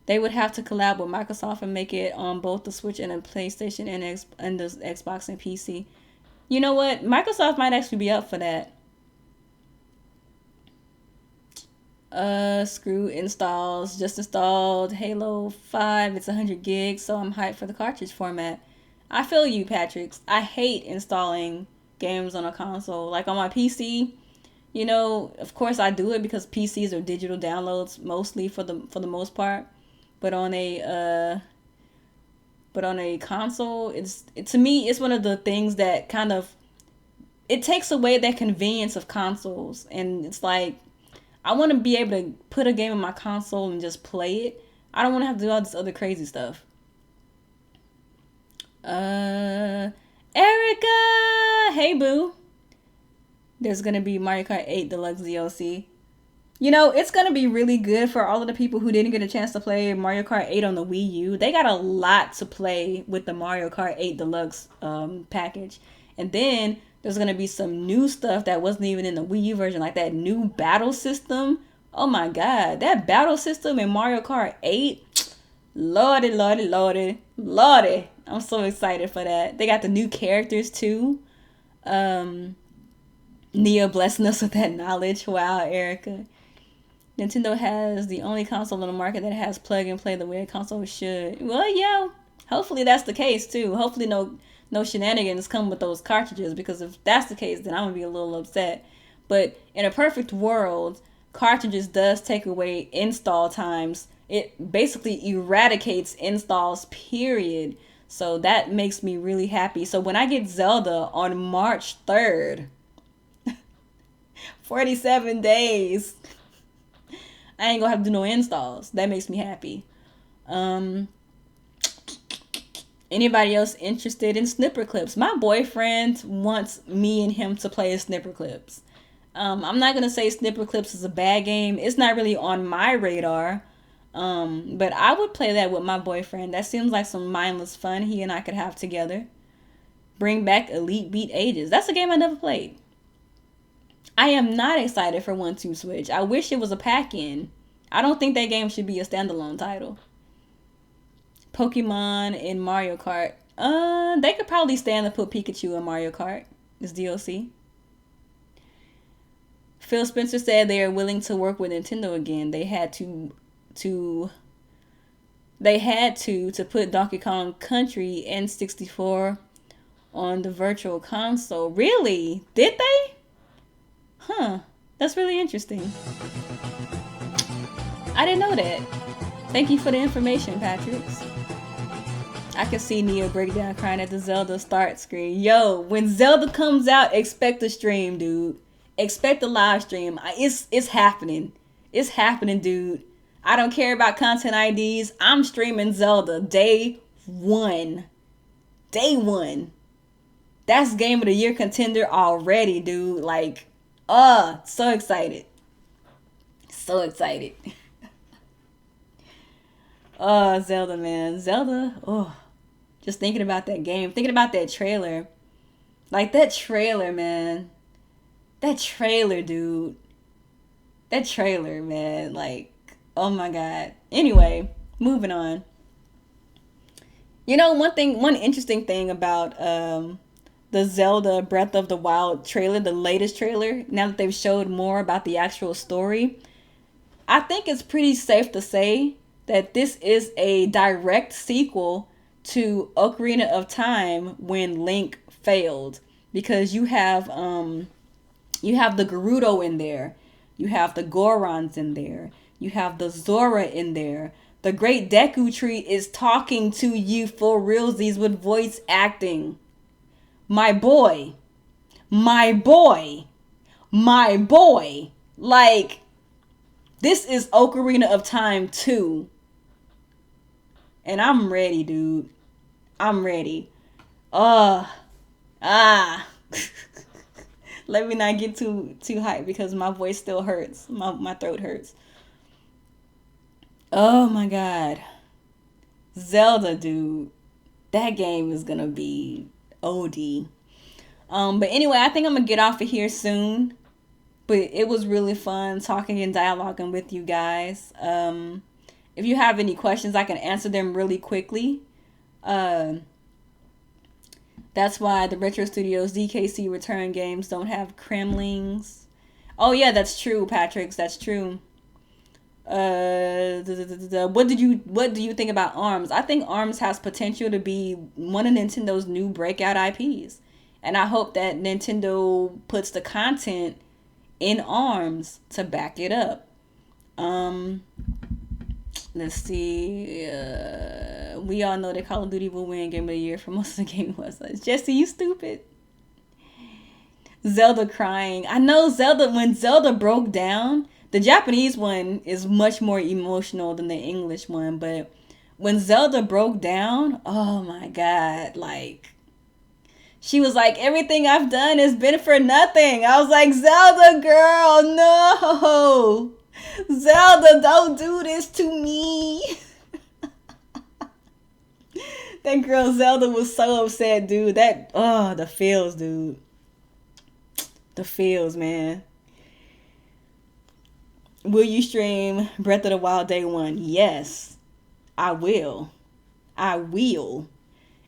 They would have to collab with Microsoft and make it on both the Switch and the PlayStation and the Xbox and PC. You know what? Microsoft might actually be up for that. Screw installs. Just installed Halo 5. It's 100 gigs, so I'm hyped for the cartridge format. I feel you, Patrick. I hate installing games on a console. Like on my PC, you know, of course I do it because PCs are digital downloads mostly for the most part. But on a console, to me it's one of the things that kind of, it takes away that convenience of consoles. And it's like, I want to be able to put a game in my console and just play it. I don't want to have to do all this other crazy stuff. Erica! Hey, boo. There's going to be Mario Kart 8 Deluxe DLC. You know, it's going to be really good for all of the people who didn't get a chance to play Mario Kart 8 on the Wii U. They got a lot to play with the Mario Kart 8 Deluxe package. And then there's going to be some new stuff that wasn't even in the Wii U version, like that new battle system. Oh my god, that battle system in Mario Kart 8. Lordy, lordy, lordy, lordy. I'm so excited for that. They got the new characters too. Nia blessing us with that knowledge. Wow, Erica. Nintendo has the only console on the market that has plug and play the way a console should. Well, yeah, hopefully that's the case too. Hopefully no shenanigans come with those cartridges, because if that's the case, then I'm gonna be a little upset. But in a perfect world, cartridges does take away install times. It basically eradicates installs, period. So that makes me really happy. So when I get Zelda on March 3rd, 47 days, I ain't gonna have to do no installs. That makes me happy. Anybody else interested in Snipper Clips? My boyfriend wants me and him to play Snipper Clips. I'm not gonna say Snipper Clips is a bad game. It's not really on my radar. But I would play that with my boyfriend. That seems like some mindless fun he and I could have together. Bring back Elite Beat Ages. That's a game I never played. I am not excited for 1-2 Switch. I wish it was a pack-in. I don't think that game should be a standalone title. Pokemon and Mario Kart. They could probably stand to put Pikachu in Mario Kart as DLC. Phil Spencer said they are willing to work with Nintendo again. They had to put Donkey Kong Country N64 on the virtual console. Really? Did they? Huh. That's really interesting. I didn't know that. Thank you for the information, Patrick. I can see Neo break down crying at the Zelda start screen. Yo, when Zelda comes out, expect a stream, dude. Expect a live stream. It's happening. It's happening, dude. I don't care about content IDs. I'm streaming Zelda day one. Day one. That's Game of the Year contender already, dude. Like, so excited. So excited. Zelda, man. Zelda, just thinking about that game. Thinking about that trailer. Like, that trailer, man. That trailer, dude. That trailer, man. Like, oh my god. Anyway, moving on. You know, one interesting thing about the Zelda Breath of the Wild trailer, the latest trailer, now that they've showed more about the actual story, I think it's pretty safe to say that this is a direct sequel to Ocarina of Time when Link failed, because you have the Gerudo in there, you have the Gorons in there, you have the Zora in there. The Great Deku Tree is talking to you for realsies with voice acting. My boy. My boy. My boy. Like, this is Ocarina of Time 2. And I'm ready, dude. I'm ready. Let me not get too hyped because my voice still hurts. My throat hurts. Oh my god. Zelda, dude. That game is gonna be OD. But anyway, I think I'm gonna get off of here soon. But it was really fun talking and dialoguing with you guys. If you have any questions, I can answer them really quickly. That's why the Retro Studios DKC return games don't have Kremlings. Oh yeah, that's true, Patrick. That's true. What do you think about ARMS? I think ARMS has potential to be one of Nintendo's new breakout IPs, and I hope that Nintendo puts the content in ARMS to back it up. Let's see. We all know that Call of Duty will win Game of the Year for most of the game websites. Jesse, you stupid. Zelda crying. I know Zelda. When Zelda broke down, the Japanese one is much more emotional than the English one, but when Zelda broke down, oh my god, like, she was like, everything I've done has been for nothing. I was like, Zelda, girl, no. Zelda, don't do this to me. That girl Zelda was so upset, dude. The feels, dude. The feels, man. Will you stream Breath of the Wild Day 1? Yes, I will. I will.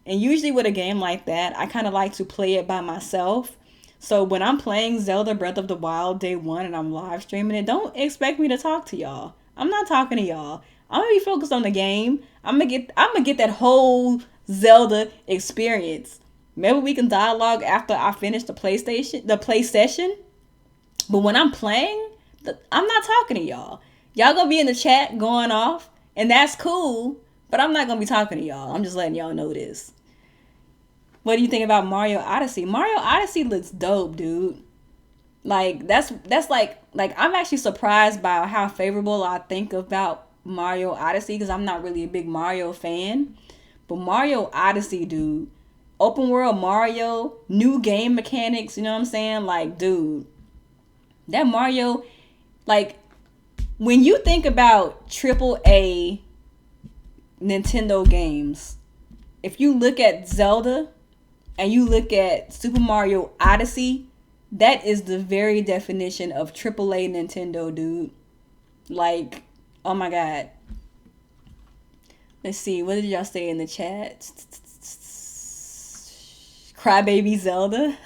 And usually with a game like that, I kind of like to play it by myself. So when I'm playing Zelda Breath of the Wild Day 1 and I'm live streaming it, don't expect me to talk to y'all. I'm not talking to y'all. I'm going to be focused on the game. I'm going to get that whole Zelda experience. Maybe we can dialogue after I finish the play session. But when I'm playing, I'm not talking to y'all. Y'all going to be in the chat going off, and that's cool, but I'm not going to be talking to y'all. I'm just letting y'all know this. What do you think about Mario Odyssey? Mario Odyssey looks dope, dude. Like, that's like I'm actually surprised by how favorable I think about Mario Odyssey, because I'm not really a big Mario fan. But Mario Odyssey, dude, open world Mario, new game mechanics, you know what I'm saying? Like, dude, that Mario, like, when you think about AAA Nintendo games, if you look at Zelda and you look at Super Mario Odyssey, that is the very definition of AAA Nintendo, dude. Like, oh my god. Let's see, what did y'all say in the chat? Crybaby Zelda.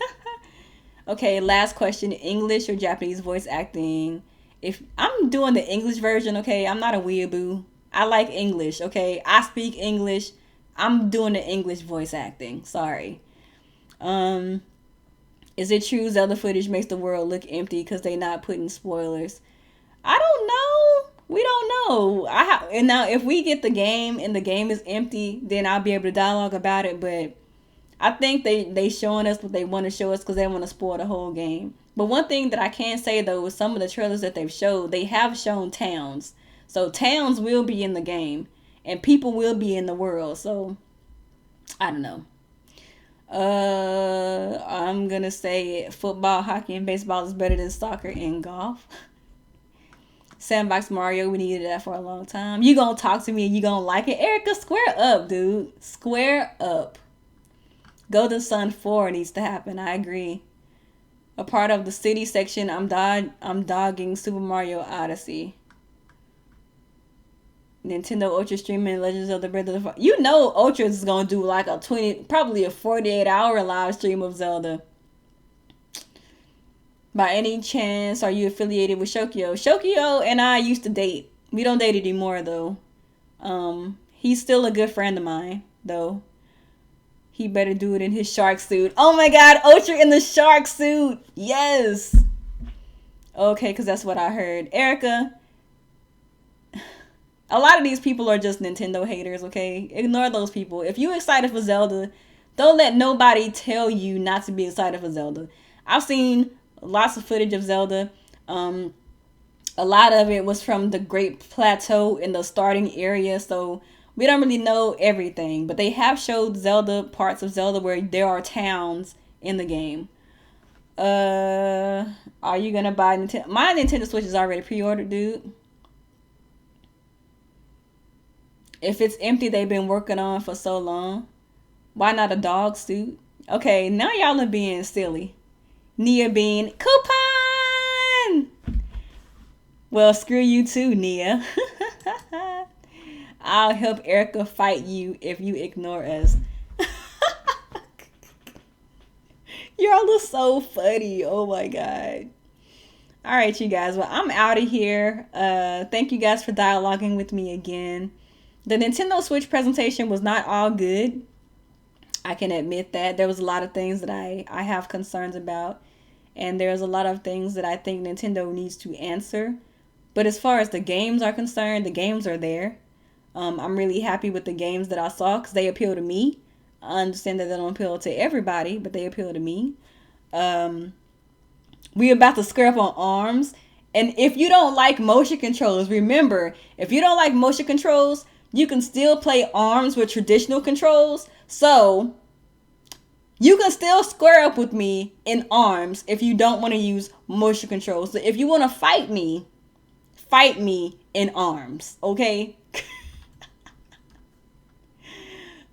Okay, last question. English or Japanese voice acting? If I'm doing the English version, okay, I'm not a weeaboo. I like English, okay? I speak English. I'm doing the English voice acting. Sorry. Is it true Zelda footage makes the world look empty because they not putting spoilers? I don't know. We don't know. And now if we get the game and the game is empty, then I'll be able to dialogue about it. But I think they showing us what they want to show us because they want to spoil the whole game. But one thing that I can say though is some of the trailers that they've showed, they have shown towns. So towns will be in the game and people will be in the world. So I don't know. I'm gonna say football, hockey, and baseball is better than soccer and golf. Sandbox Mario, we needed that for a long time. You gonna talk to me and you gonna like it. Erica, square up, dude. Square up. Golden Sun 4 needs to happen. I agree. A part of the city section, I'm dogging Super Mario Odyssey. Nintendo Ultra streaming Legends of the Breath of the Fire. You know Ultra is going to do like probably a 48-hour live stream of Zelda. By any chance, are you affiliated with Shokyo? Shokyo and I used to date. We don't date anymore though. He's still a good friend of mine, though. He better do it in his shark suit. Oh my god, Ultra in the shark suit. Yes. Okay, because that's what I heard. Erica, a lot of these people are just Nintendo haters, okay? Ignore those people. If you're excited for Zelda, don't let nobody tell you not to be excited for Zelda. I've seen lots of footage of Zelda. A lot of it was from the Great Plateau in the starting area, so we don't really know everything. But they have showed Zelda, parts of Zelda where there are towns in the game. Are you gonna buy Nintendo? My Nintendo Switch is already pre-ordered, dude. If it's empty, they've been working on for so long. Why not a dog suit? Okay, now y'all are being silly. Nia Bean, coupon! Well, screw you too, Nia. I'll help Erica fight you if you ignore us. Y'all are so funny. Oh my god. All right, you guys. Well, I'm out of here. Thank you guys for dialoguing with me again. The Nintendo Switch presentation was not all good. I can admit that. There was a lot of things that I have concerns about. And there's a lot of things that I think Nintendo needs to answer. But as far as the games are concerned, the games are there. I'm really happy with the games that I saw because they appeal to me. I understand that they don't appeal to everybody, but they appeal to me. We're about to square up on ARMS. And if you don't like motion controls, remember, if you don't like motion controls, you can still play ARMS with traditional controls. So you can still square up with me in ARMS if you don't want to use motion controls. So if you want to fight me in ARMS, okay?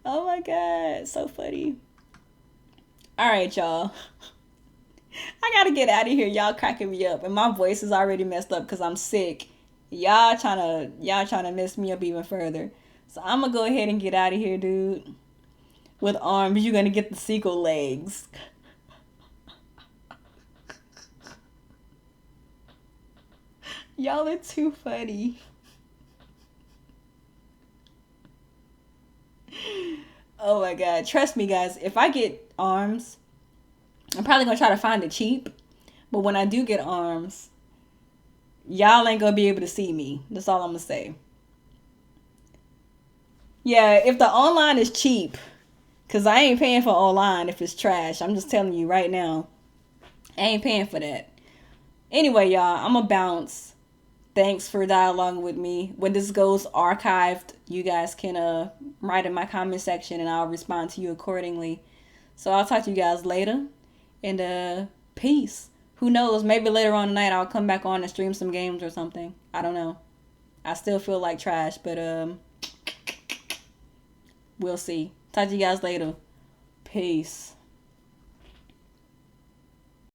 Oh my god, so funny. All right, y'all. I gotta get out of here. Y'all cracking me up, and my voice is already messed up because I'm sick. Y'all trying to mess me up even further. So I'm gonna go ahead and get out of here, dude. With ARMS, you're gonna get the sequel legs. Y'all are too funny. Oh my god. Trust me, guys. If I get ARMS, I'm probably gonna try to find it cheap. But when I do get ARMS, y'all ain't gonna be able to see me. That's all I'm gonna say. Yeah, if the online is cheap, because I ain't paying for online if it's trash. I'm just telling you right now. I ain't paying for that. Anyway, y'all, I'm gonna bounce. Thanks for dialoguing with me. When this goes archived, you guys can write in my comment section and I'll respond to you accordingly. So I'll talk to you guys later. And peace. Who knows? Maybe later on tonight I'll come back on and stream some games or something. I don't know. I still feel like trash, but we'll see. Talk to you guys later. Peace.